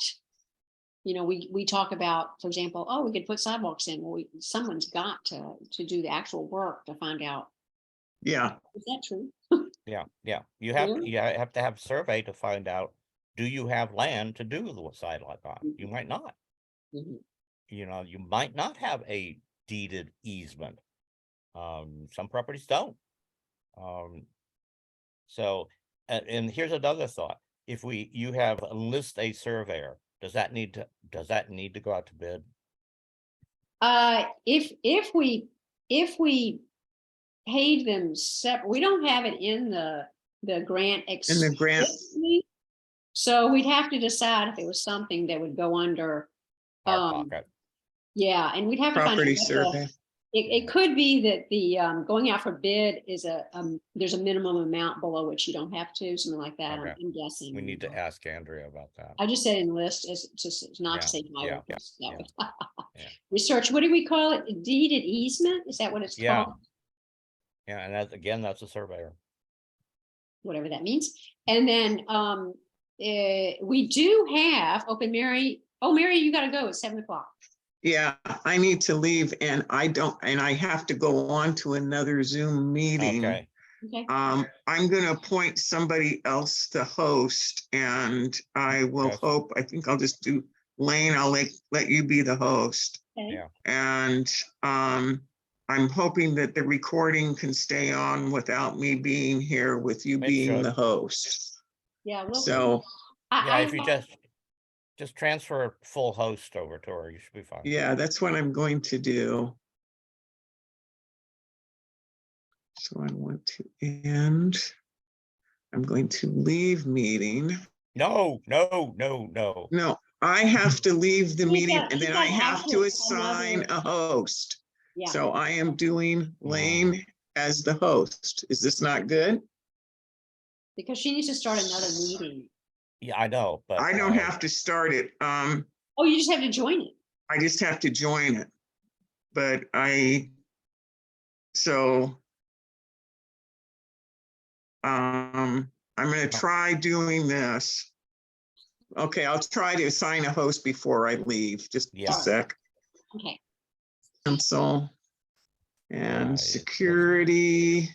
we talk about, for example, we could put sidewalks in. Well, someone's got to do the actual work to find out. Yeah. Is that true? Yeah. You have to have a survey to find out, do you have land to do the sidewalk on? You might not. Mhm. You might not have a deeded easement. Some properties don't. So, and here's another thought. If you enlist a surveyor, does that need to go out to bid? If we paid them separate, we don't have it in the grant. In the grant. explicitly. So we'd have to decide if it was something that would go under. Our pocket. Yeah, and we'd have to find out Property what survey. It could be that the going out for bid is there's a minimum amount below which you don't have to, something like that. Okay. I'm guessing. We need to ask Andrea about that. I just said enlist as just not to Yeah, say my yeah, work. yeah. Research. What do we call it? Deeded easement? Is that what it's Yeah. called? Yeah, and that's a surveyor. Whatever that means. And then we do have open Mary. Oh, Mary, you gotta go at 7 o'clock. Yeah, I need to leave and I have to go on to another Zoom meeting. Okay, Okay, I'm gonna appoint somebody else to host and I will Yes. I think I'll just do Lane, I'll let you be the host. okay. yeah. And I'm hoping that the recording can stay on without me being here with you It being should. the host. Yeah, well, So, Yeah, if you just transfer full host over to her, you should be fine. yeah, that's what I'm going to do. So I want to end. I'm going to leave meeting. No, no, no, no. No, I have to leave the He's meeting got- and he's then got I have to access to assign another- a host. yeah, So I am doing Lane as the host. Is this not good? because she needs to start another meeting. Yeah, I know, but. I don't have to start it. Oh, you just have to join it. I just have to join it. But I'm gonna try doing this. Okay, I'll try to assign a host before I leave, just a Yeah. sec. Okay. Cancel. And Right. security.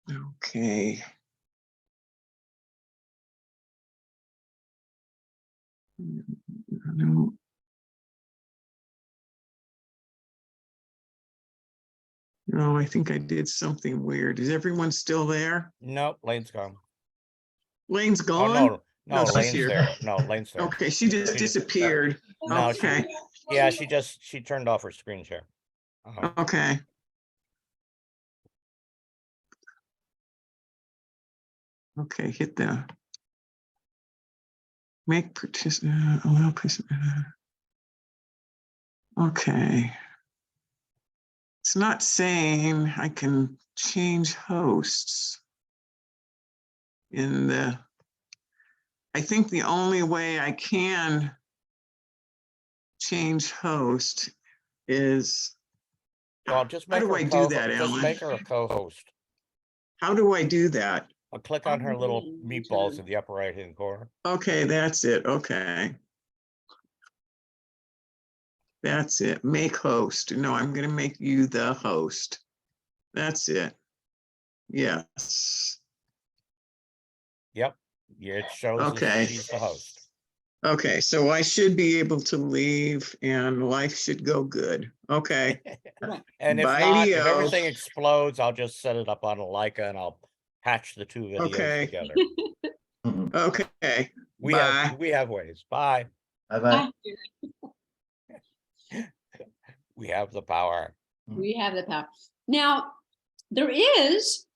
Okay. No. No, I think I did something weird. Is everyone still there? Nope, Lane's gone. Lane's Oh, gone? no, No, no, she's Lane's here. there. No, Lane's there. Okay, she just She- disappeared. No, Okay, Yeah, she turned off her screen share. okay. Okay, hit the make participant, allow participant. Okay. It's not saying I can change hosts in the, I think the only way I can change host is, Well, just how make do her I do co, that, just Alan? make her a co-host. How do I do that? I'll click on her little Mhm. meatballs in the upper right-hand corner. Okay, that's it. Okay. That's it. Make host. No, I'm going to make you the host. That's it. Yes. Yep, yeah, it shows that Okay. she's the host. Okay, so I should be able to leave and life should go good. Okay. And if not, Bye-dio. if everything explodes, I'll just set it up on a Leica and I'll patch the two videos Okay. together. Mhm. Okay. We Bye. have ways. Bye. Bye-bye. We have the power. We have the power. Now, there is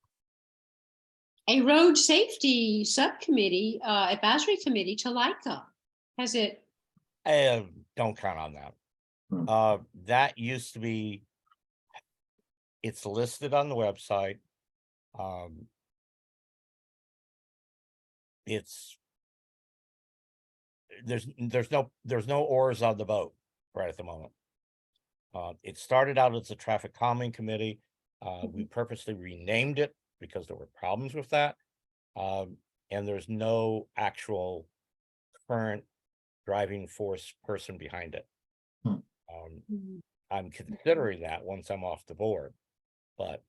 a road safety subcommittee, advisory committee to LICA. Has it? Don't count on that. Hmm. That used to be, it's listed on the website. It's, there's no oars on the boat right at the moment. It started out as a traffic calming committee. We purposely renamed it because there were problems with that. And there's no actual current driving force person behind it. Mhm. I'm considering that once I'm off the board, but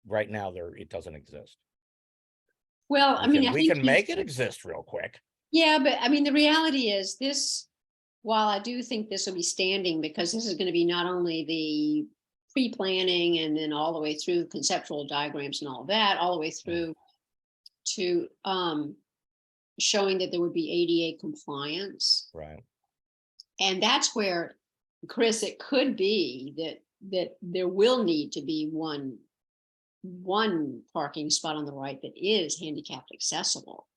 right now it doesn't exist. Well, I mean, I We think can make it exist real quick. yeah, but I mean, the reality is this, while I do think this will be standing, because this is going to be not only the pre-planning and then all the way through conceptual diagrams and all that, all the way through to showing that there would be ADA compliance. Right. And that's where, Chris, it could be that there will need to be one parking spot on the right that is handicapped accessible.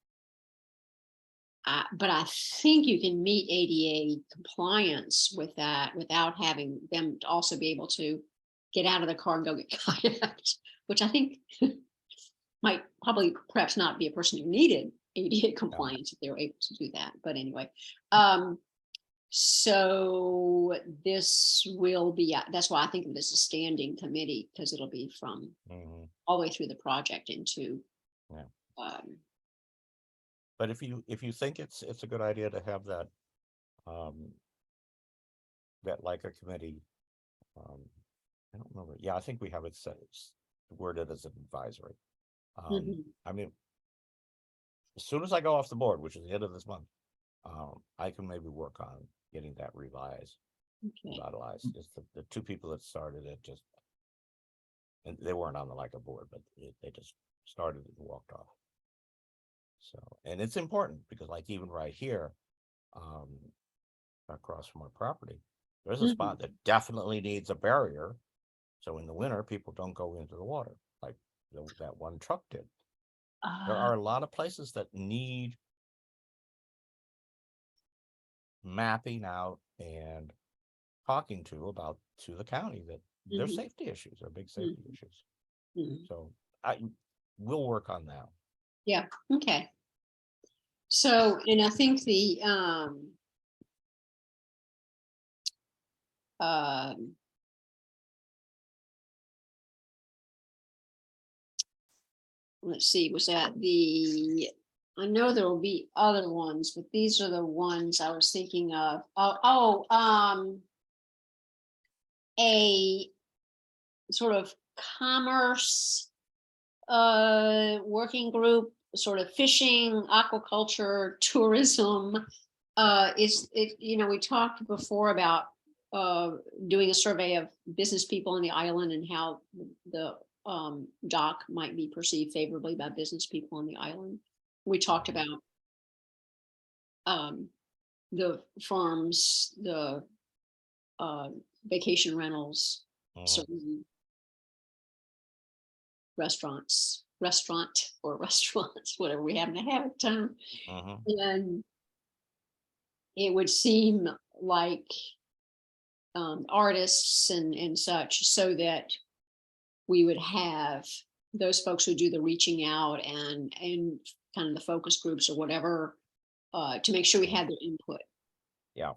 But I think you can meet ADA compliance with that without having them to also be able to get out of the car and go get kayaked, which I think might probably perhaps not be a person who needed ADA compliance if they were able to do that. But anyway, So this will be, that's why I think of this as a standing committee, because it'll be from Mhm. all the way through the project into. Yeah. um, But if you think it's a good idea to have that, that like a committee, I don't remember. Yeah, I think we have it set, it's worded as an advisory. mhm. I mean, as soon as I go off the board, which is the end of this month, I can maybe work on getting that revised, Okay. revitalized. It's the two people that started it just, and they weren't on the like a board, but they just started it and walked off. So, and it's important because like even right here, across from our property, there's a spot that definitely needs a barrier. So in the winter, people don't go into the water like that one truck did. There are a lot of places that need mapping out and talking to the county that there's Mhm. safety issues, are big safety issues. Mhm. So we'll work on that. Yeah, okay. So, and I think the, let's see, was that I know there will be other ones, but these are the ones I was thinking of. A sort of commerce working group, sort of fishing, aquaculture, tourism. Is it, we talked before about doing a survey of business people on the island and how the dock might be perceived favorably by business people on the island. We talked about the farms, the vacation rentals, Mhm. certain restaurant or restaurants, whatever we happen to have at the time. Mhm. And it would seem like artists and such, so that we would have those folks who do the reaching out and kind of the focus groups or whatever, to make sure we had their input. Yeah.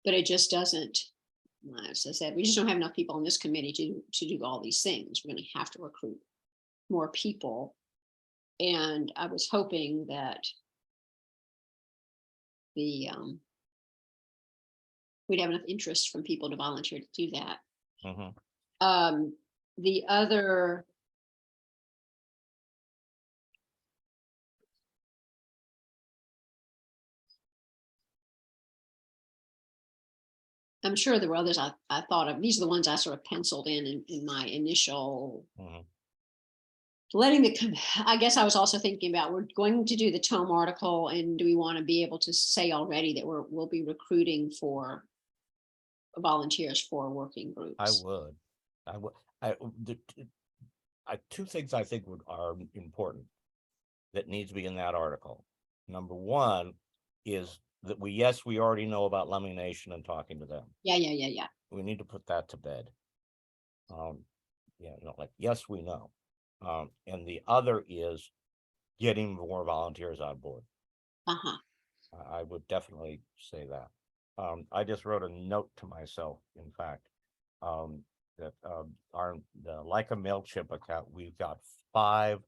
But it just doesn't, as I said, we just don't have enough people on this committee to do all these things. We're going to have to recruit more people. And I was hoping that the we'd have enough interest from people to volunteer to do that. Mhm. The other, I'm sure there were others I thought of. These are the ones I sort of penciled in my initial Mhm. I guess I was also thinking about, we're going to do the tome article, and do we want to be able to say already that we'll be recruiting for volunteers for working groups? I would. Two things I think are important that needs to be in that article. Number one is that we already know about Lemmy Nation and talking to them. Yeah. We need to put that to bed. Yes, we know. And the other is getting more volunteers on board. Uh-huh. I would definitely say that. I just wrote a note to myself, in fact, that like a MailChimp account, we've got 5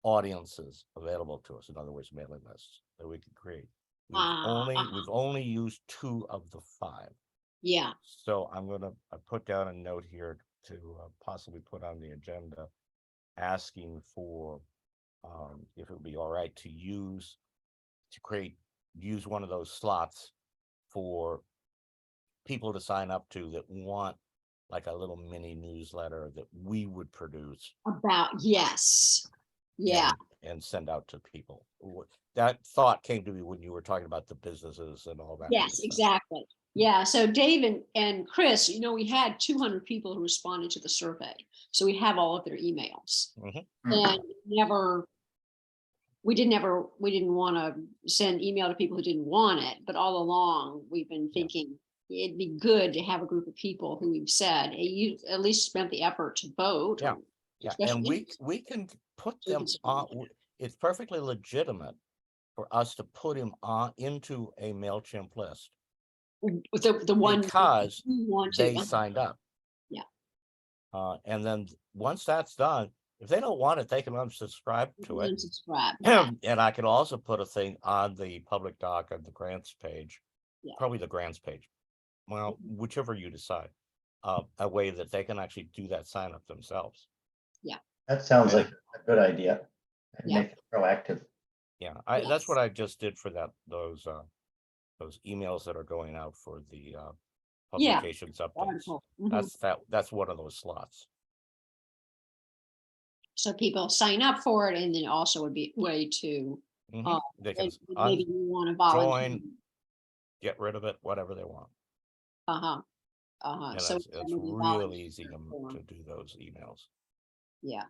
audiences available to us. In other words, mailing lists that we can create. We've only used 2 of the 5. Yeah. So I'm gonna put down a note here to possibly put on the agenda, asking for if it would be all right to use one of those slots for people to sign up to that want like a little mini newsletter that we would produce. Yes. Yeah. And send out to people. That thought came to me when you were talking about the businesses and all that. Yes, exactly. Yeah. So Dave and Chris, we had 200 people who responded to the survey. So we have all of their emails. Mm-hmm. And we didn't want to send email to people who didn't want it, but all along we've been thinking it'd be good to have a group of people who we've said, hey, you at least spent the effort to vote. Yeah. And we can put them on. It's perfectly legitimate for us to put him on into a MailChimp list. The one. Because you want to. they signed up. Yeah. And then once that's done, if they don't want it, they can unsubscribe to it. Unsubscribe. And I can also put a thing on the public doc of the grants page, Yeah. probably the grants page. Well, whichever you decide, a way that they can actually do that sign up themselves. That sounds like a good idea. And Yeah. make it proactive. Yeah, Yes. that's what I just did for those emails that are going out for the Yeah. publications updates. Wonderful. Mhm. That's one of those slots. So people sign up for it, and then also would be a way to, Mhm. They can maybe you want to volunteer. get rid of it, whatever they want. Uh-huh, uh-huh. And So it's maybe real volunteer easy for 'em. to do those emails, Yeah,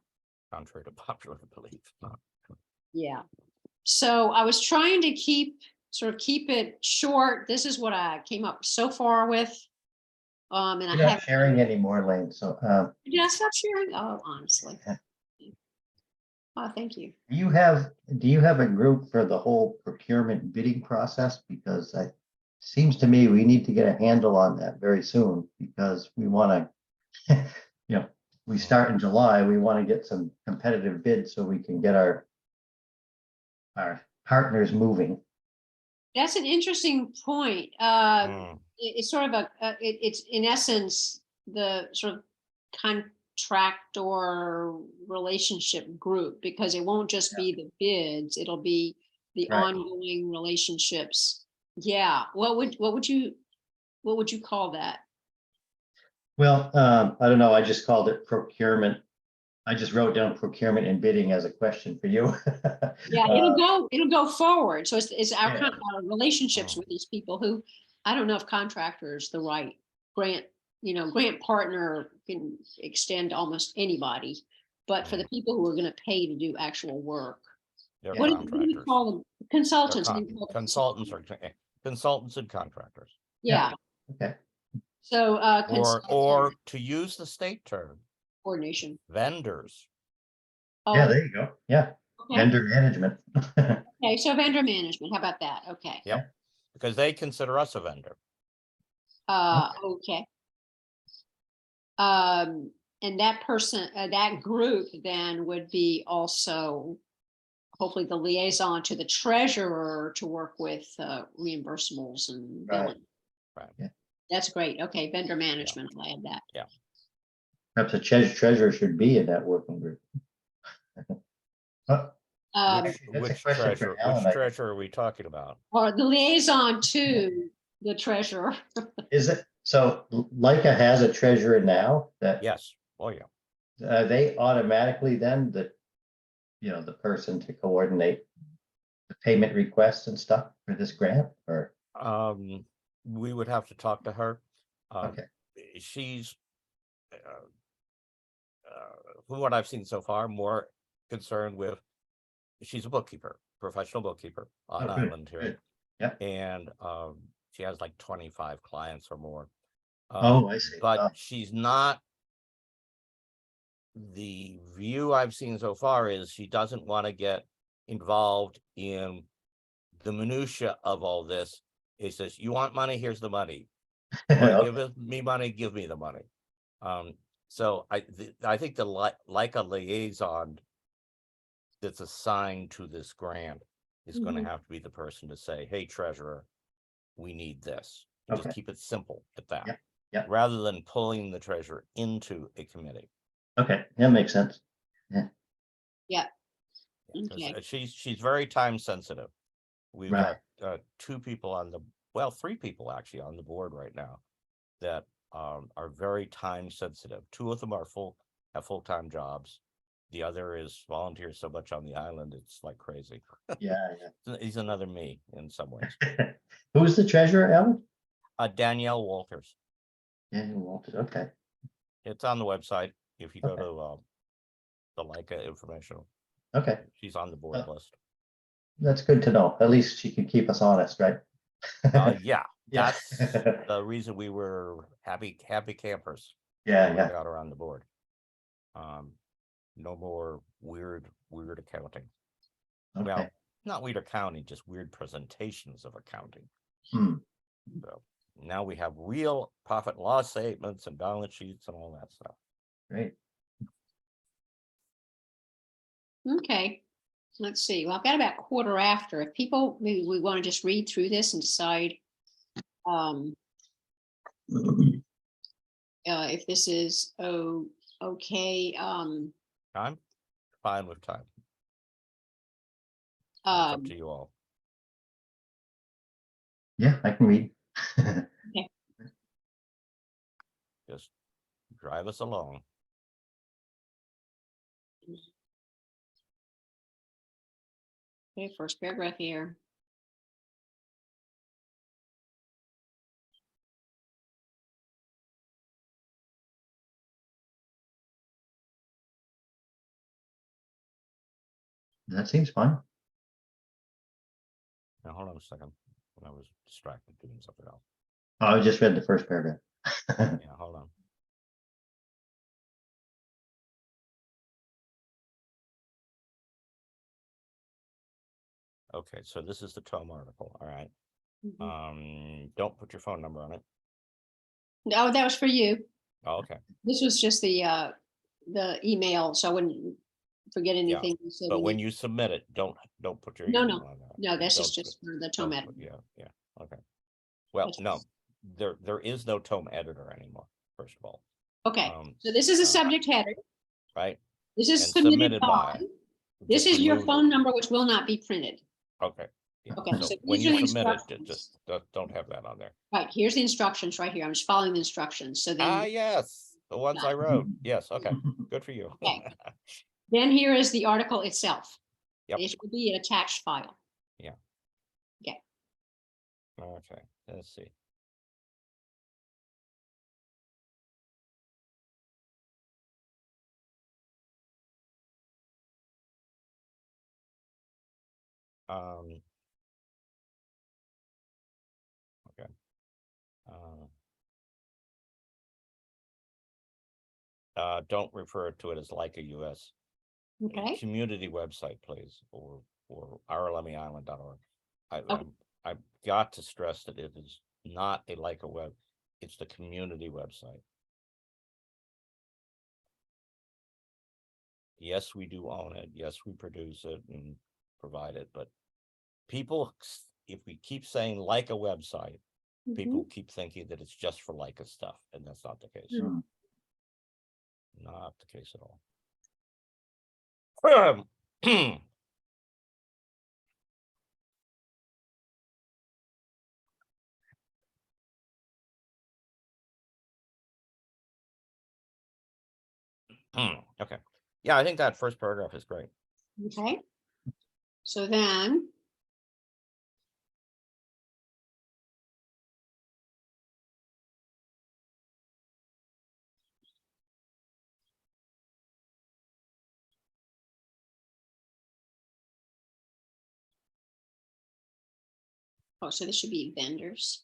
contrary to popular belief. yeah. So I was trying to keep it short. This is what I came up so far with. And I You're not have, sharing anymore, Lane, so, did I stop sharing? Oh, honestly. Yeah. Oh, thank you. do you have a group for the whole procurement bidding process? Because seems to me we need to get a handle on that very soon, because we want to, we start in July, we want to get some competitive bids so we can get our partners moving. That's an interesting point. Mm, It's sort of it's in essence the sort of contractor relationship group, because it won't just be the bids, it'll be the Right. ongoing relationships. Yeah, what would you call that? Well, I don't know, I just called it procurement. I just wrote down procurement and bidding as a question for you. Yeah, it'll go forward. So it's our Yeah. kind of our relationships Oh. with these people who, I don't know if contractor is the right grant, grant partner can extend to almost anybody. But for the people who are going to pay to do actual work, they're what do you contractors. call them? They're Consultants. I think call them consultants or consultants and contractors. Yeah. Okay, So Or consultant to use the state term, coordination. vendors. yeah, Oh, there you go. Yeah, okay. vendor management. Okay, so vendor management. How about that? Okay. Yep. Because they consider us a vendor. Okay. And that person, that group then would be also hopefully the liaison to the treasurer to work with reimbursables and Right. billing. Right. Yeah. That's great. Okay, vendor management, I'll add that. Perhaps the treasurer should be in that working group. Which That's a question for Alan, I guess. treasurer are we talking about? Or the liaison to the treasurer. Is it, so Leica has a treasurer now that, Yes. Oh, yeah. they automatically then the person to coordinate the payment requests and stuff for this grant, or? We would have to talk to her. Okay, She's, from what I've seen so far, more concerned with, she's a bookkeeper, professional bookkeeper on Oh, good, island here. good. Yeah. And she has like 25 clients or more. Oh, I see. But Oh. she's not, the view I've seen so far is she doesn't want to get involved in the minutia of all this. It says, you want money, here's the money. Okay. Give me money, give me the money. So I think like a liaison that's assigned to this grant is going to have to be the person to say, hey, treasurer, we need this. And Okay. just keep it simple at that. Yeah, yeah. Rather than pulling the treasurer into a committee. Okay, that makes sense. Yeah. 'Cause, Okay. she's very time sensitive. We've Right. got 2 people on 3 people actually on the board right now that are very time sensitive. 2 of them have full-time jobs. The other is volunteers so much on the island, it's like crazy. Yeah, He's another me in some ways. yeah. Who's the treasurer, Alan? Danielle Walters. Daniel Walters, okay. It's on the website. If you go Okay. to the Leica informational, Okay, she's on the board list. that's good to know. At least she can keep us honest, right? Yeah, Yeah. that's the reason we were happy campers. Yeah, when we yeah. got her on the board. No more weird accounting. Okay. Well, not weird accounting, just weird presentations of accounting. Hmm. So now we have real profit and loss statements and balance sheets and all that stuff. Great. Okay, let's see. Well, I've got about quarter after. If people, maybe we want to just read through this and decide if this is okay. I'm fine with time. It's up to you all. Yeah, I can read. Just drive us along. Okay, first paragraph here. That seems fine. Now, hold on a second. I was distracted doing something else. Oh, I just read the first paragraph. Yeah, hold on. Okay, so this is the Tome article. All right. Don't put your phone number on it. No, that was for you. Oh, okay. This was just the email, so I wouldn't forget anything. So But we when need- you submit it, don't put your No, email no. on that. No, this is Don't just for the put- Tome don't editor. put- Yeah. Okay. Well, That's no, just- there is no Tome editor anymore, first of all, Okay, so this is a subject header. right? This is And submitted by. This Just is your remove- phone number, which will not be printed. Okay. Yeah. Okay, So so when these are you the submit it, instructions. don't have that on there. Right, here's the instructions right here. I'm just following the instructions. So then, Yes, the ones I wrote. Yes, okay, good for you. Okay. then here is the article itself. Yep. It will be an attached file. Okay, let's see. Okay. Don't refer to it as like a US. Okay, Community website, please, or rlemisland.org. Okay. I've got to stress that it is not a Leica web, it's the community website. Yes, we do own it. Yes, we produce it and provide it, but people, if we keep saying like a website, Mhm. people keep thinking that it's just for Leica stuff, and that's not the case. Hmm. Not the case at all. Okay. Yeah, I think that first paragraph is great. Okay. So then. Oh, so this should be vendors.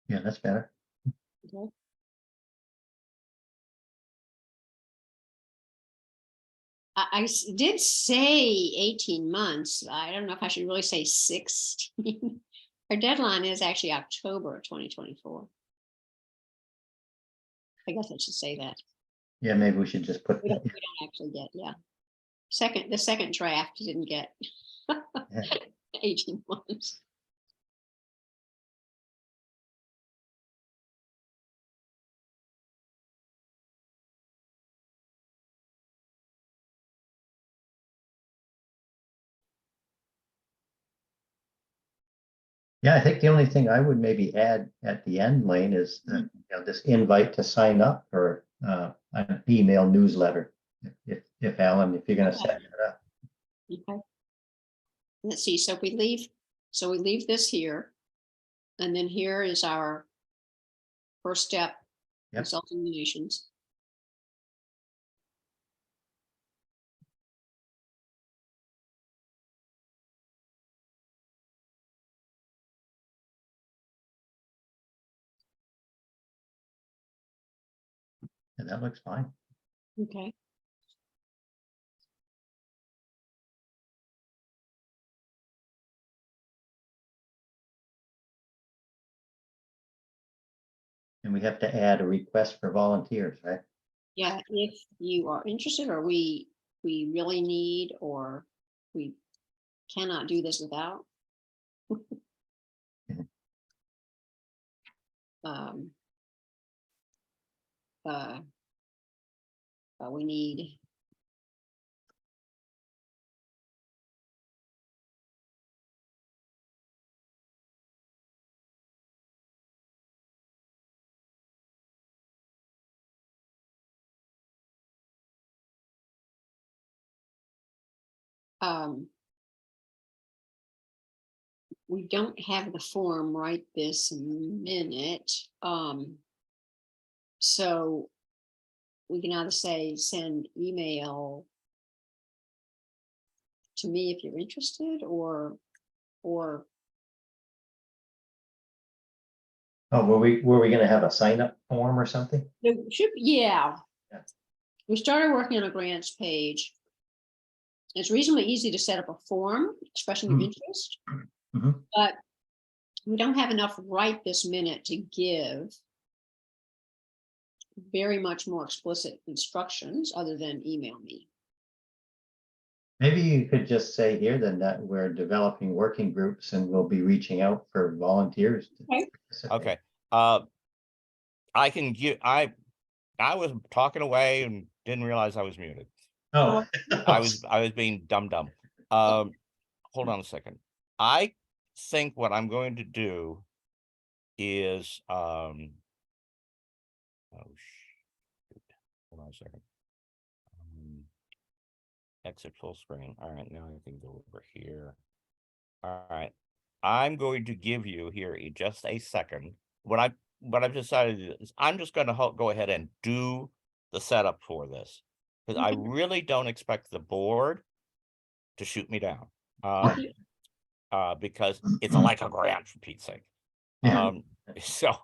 Yeah, that's better. Okay. Did say 18 months. I don't know if I should really say 16. Our deadline is actually October 2024. I guess I should say that. Yeah, maybe we should just put We that. don't actually get, yeah. The second draft didn't get 18 months. Yeah, I think the only thing I would maybe add at the end, Lane, is this invite to sign up for an email newsletter. If Alan, if you're gonna set it up. Okay. Let's see, so we leave this here. And then here is our first step, Yep. consulting nations. And that looks fine. Okay. And we have to add a request for volunteers, right? Yeah, if you are interested, or we really need, or we cannot do this without. Um, uh, we need. We don't have the form right this minute. So we can either say send email to me if you're interested, or Oh, were we gonna have a sign up form or something? there should, yeah. Yeah. We started working on a grants page. It's reasonably easy to set up a form expressing your Mhm. interest, Mhm. but we don't have enough right this minute to give very much more explicit instructions other than email me. Maybe you could just say here then that we're developing working groups and we'll be reaching out for volunteers. to Okay. participate. Okay, I can give, I was talking away and didn't realize I was muted. Oh. I was being dumb. Hold on a second. I think what I'm going to do is, oh, shoot. Hold on a second. Exit full screen. All right, now I can go over here. All right, I'm going to give you here in just a second. What I've decided to do is I'm just going to go ahead and do the setup for this, because I Okay. really don't expect the board to shoot me down. Okay. Because it's like a grant, for Pete's sake. Yeah. So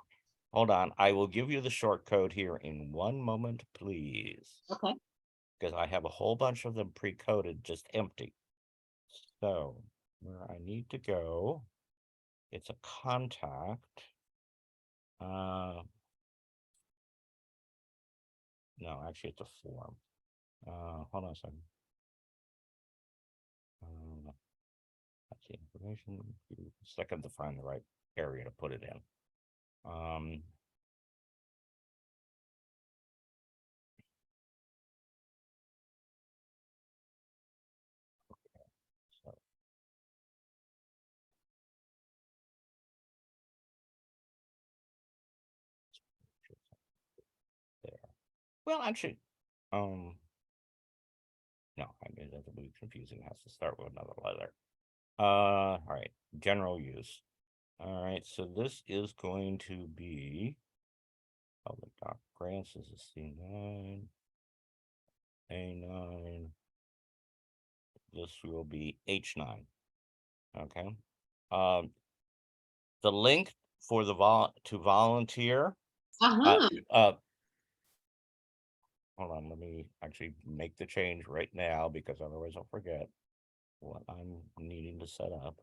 hold on, I will give you the short code here in one moment, please. Okay. Because I have a whole bunch of them pre-coded, just empty. So where I need to go, it's a contact. No, actually it's a form. Hold on a second. That's the information. Second to find the right area to put it in. So there. Well, actually, no, I mean that's a bit confusing. It has to start with another letter. All right, general use. All right, so this is going to be public doc grants. This is C9, A9. This will be H9. Okay. The link for the volunteer. Uh-huh. Hold on, let me actually make the change right now, because otherwise I'll forget what I'm needing to set up.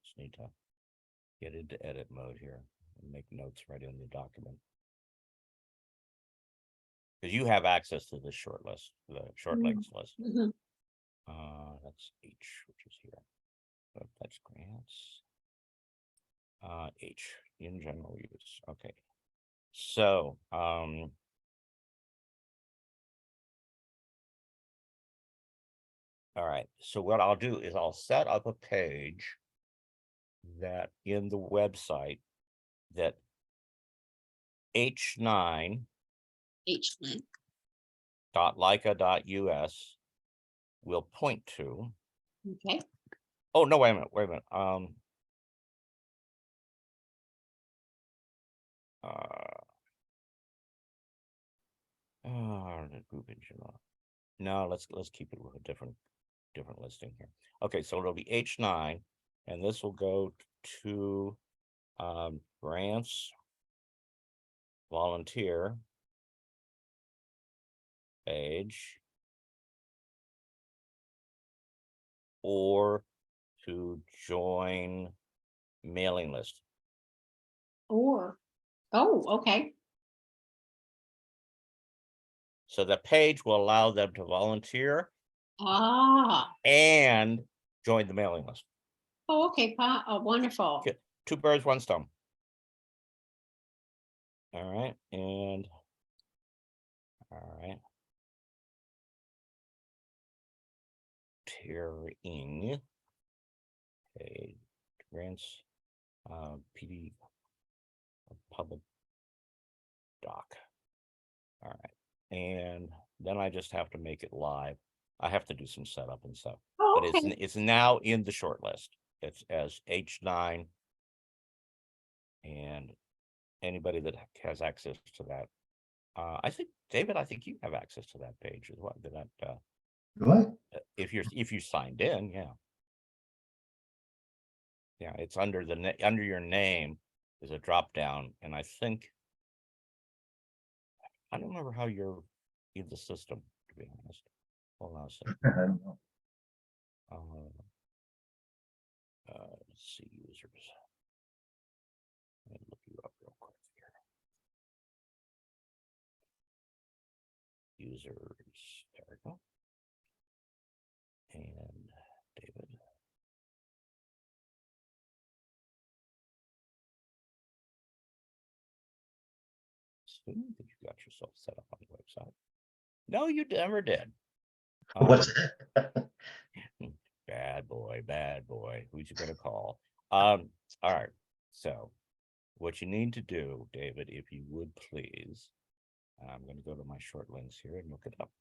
Just need to get into edit mode here and make notes right in the document. Because you have access to this short list, the short links list. Mhm. That's H, which is here. That's grants. H in general use. Okay. So, all right. So what I'll do is I'll set up a page that in the website that h9 H9. .leica.us will point to. Okay. Oh, no, wait a minute. The group in general. No, let's keep it with a different listing here. Okay, so it'll be H9, and this will go to Grants. Volunteer. Page. Or to join mailing list. Or, oh, okay. So the page will allow them to volunteer Ah, and join the mailing list. oh, okay, oh, wonderful. Okay. 2 birds, 1 stone. All right, and all right. Tearing. Okay, grants, PD, public doc. All right, and then I just have to make it live. I have to do some setup and stuff, Oh, but okay. it's now in the short list. It's as H9. And anybody that has access to that. I think, David, I think you have access to that page as well. To that, What? if you signed in, yeah. Yeah, it's under under your name is a drop down, and I think I don't remember how you're in the system, to be honest. Hold on a second. I don't know. Let's see, users. Let me look you up real quick here. Users, there we go. And David. Assuming that you got yourself set up on the website. No, you never did. What's Um, bad boy. Who's you gonna call? All right. So what you need to do, David, if you would please, I'm gonna go to my short links here and look it up.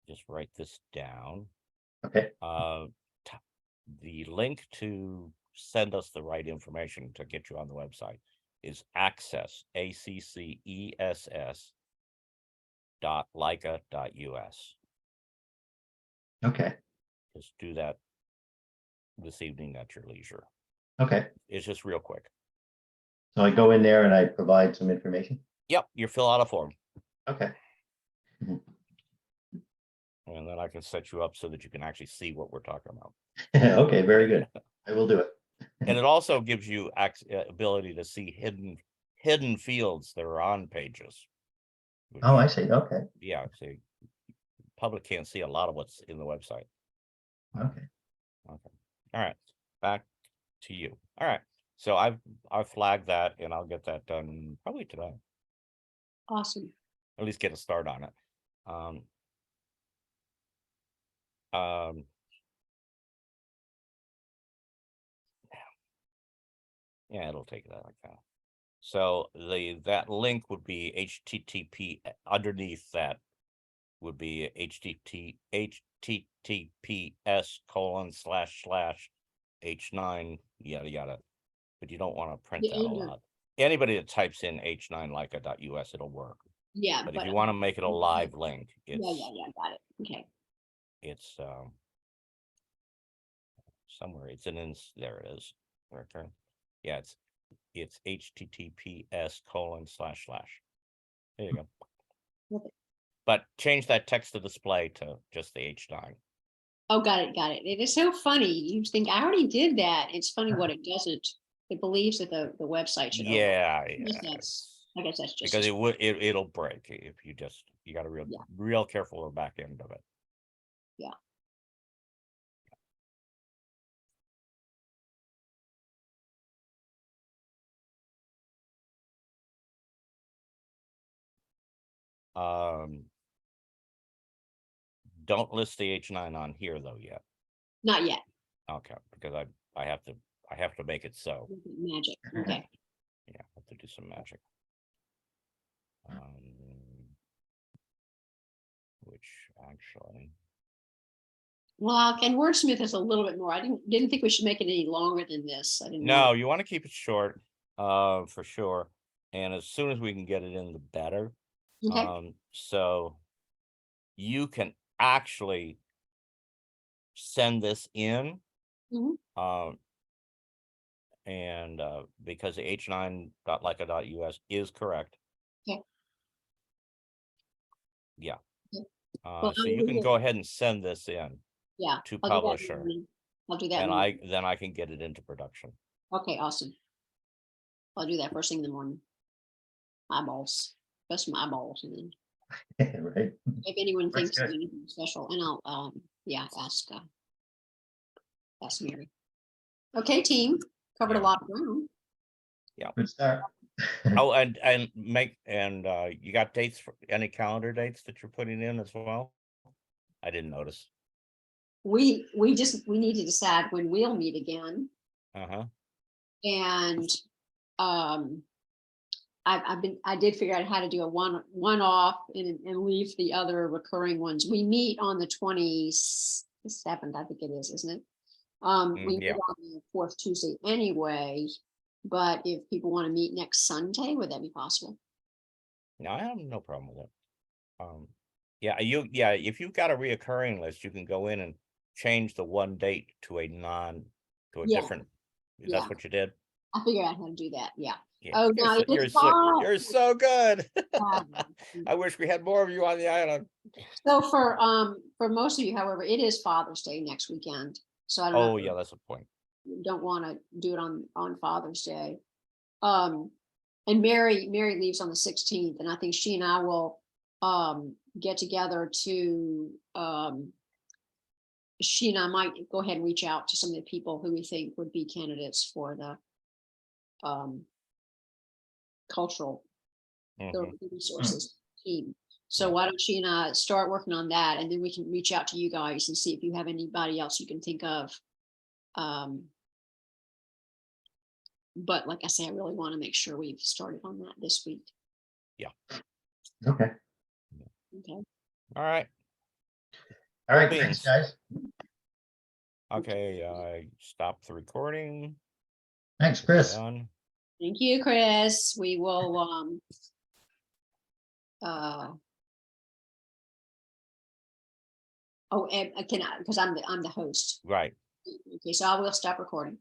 Just write this down. Okay, The link to send us the right information to get you on the website is access, ACCESS .leica.us. okay, Just do that this evening at your leisure. okay. It's just real quick. So I go in there and I provide some information? Yep, you fill out a form, Okay, and then I can set you up so that you can actually see what we're talking about. okay, very good. I will do it. And it also gives you ability to see hidden fields that are on pages. which, Oh, I see, okay, yeah, see, public can't see a lot of what's in the website. okay. Okay. All right. Back to you. All right. So I've flagged that, and I'll get that done probably today. Awesome. At least get a start on it. Yeah, it'll take that like that. So that link would be HTTP underneath that would be HTTPS:// yada yada. But you don't want to print The that a under- lot. Anybody that types in h9leica.us, it'll work. Yeah, But if you want to make it a live link, yeah, got it. Okay. it's somewhere. It's there it is. Return. Yeah, it's HTTPS://. There you go. Okay. But change that text to display to just the H9. Oh, got it. It is so funny. You think I already did that. It's funny what it doesn't. It believes that the website should. Yeah, I guess that's just because it'll break if you got to real careful of the back end of it. Yeah. Don't list the H9 on here though yet. Not yet. Okay, because I have to make it so. Magic. Okay. Yeah, I have to do some magic. Which actually. Well, and Wordsmith is a little bit more. I didn't think we should make it any longer than this. I didn't No, know. you want to keep it short, for sure. And as soon as we can get it in, the better. Okay. So you can actually send this in. Mhm. And because the h9.leica.us is correct. Okay. Yeah. Okay. So I you will can do go it. ahead and send this in Yeah. to I'll do that in the publisher, morning. I'll do that. in and the morning. then I can get it into production. Okay, awesome. I'll do that first thing in the morning. Eyeballs, just my eyeballs, and then Right? if anyone That's thinks of good. anything special, and I'll, yeah, ask Mary. Okay, team, covered a Yeah. lot of ground. Good start. Oh, and you got dates for any calendar dates that you're putting in as well? I didn't notice. We need to decide when we'll meet again, Uh-huh. and, I did figure out how to do a one off and leave the other recurring ones. We meet on the 27th, I think it is, isn't it? We meet Yeah. on the fourth Tuesday anyway, but if people want to meet next Sunday, would that be possible? No, I have no problem with it. Yeah, if you've got a reoccurring list, you can go in and change the one date to a Yeah. different. Yeah. That's what you did? I figured out how to do that, yeah. Yeah. Oh, no, it's fine. You're so good. Um, I wish we had more of you on the island. So for most of you, however, it is Father's Day next weekend, so I don't know. Oh, yeah, that's a point. Don't want to do it on Father's Day. And Mary leaves on the 16th, and I think she and I will get together to she and I might go ahead and reach out to some of the people who we think would be candidates for the cultural Mhm. the resources team. So why don't she and I start working on that, and then we can reach out to you guys and see if you have anybody else you can think of. But like I say, I really want to make sure we've started on that this week. Okay. Okay. All right. All right. Cool Thanks, beans. guys. Okay, I stopped the recording. Thanks, Chris. Done. Thank you, Chris. We will oh, and can I, because I'm the host. Right. Okay, so I will stop recording.